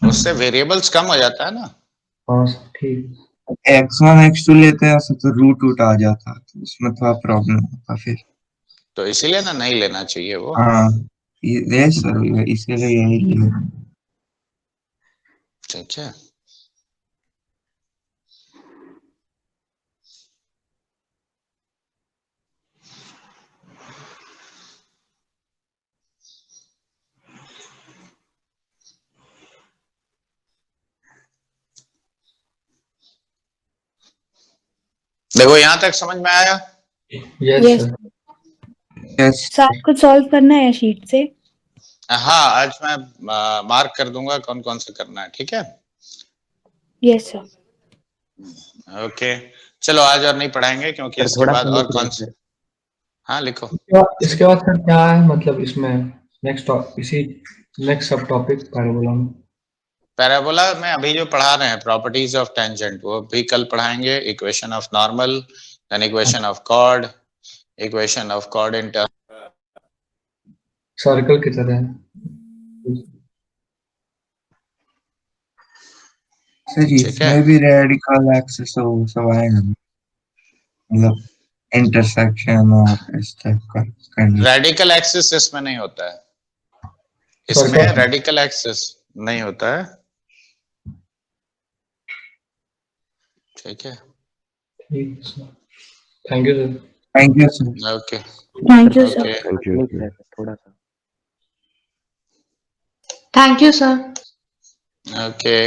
उससे वेरिएबल्स कम हो जाता है ना।
हाँ सर, ठीक।
x1 x2 लेते हैं ऐसे तो रूट आ जाता, तो उसमें थोड़ा प्रॉब्लम होता फिर।
तो इसीलिए ना नहीं लेना चाहिए वो।
हाँ ये सर इसीलिए यही लिया।
ठीक है, देखो यहां तक समझ में आया?
Yes
yes
sir.
यस
साथ को सॉल्व करना है शीट से।
हाँ, आज मैं मार्क कर दूंगा कौन कौन से करना है। ठीक है,
यस सर।
ओके, चलो आज और नहीं पढ़ाएंगे क्योंकि
सर
इसके
थोड़ा
बाद
सा
और
लिख
कौन
रहे
से।
थे।
हाँ लिखो।
इसके बाद सर क्या है, मतलब इसमें नेक्स्ट इसी नेक्स्ट सब टॉपिक पैराबोला में।
पैराबोला में अभी जो पढ़ा रहे हैं प्रॉपर्टीज ऑफ टेंजेंट वो भी कल पढ़ाएंगे। Equation of normal, then equation of chord, equation of chord in
circle की तरह है।
सर
ठीक है।
इसमें भी रेडिकल एक्सिस तो वो सब आएगा ना? मतलब इंटरसेक्शन और इस टाइप का करना।
रेडिकल एक्सिस इसमें नहीं होता है, इसमें रेडिकल एक्सिस नहीं होता है। ठीक है,
ठीक sir, thank you sir.
Thank you sir.
Okay
thank you
okay
sir.
Thank you
लिख रहे थे थोड़ा सा।
Thank you, sir.
Okay.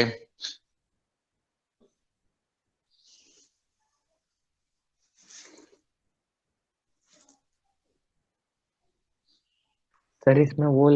Sir इसमें वो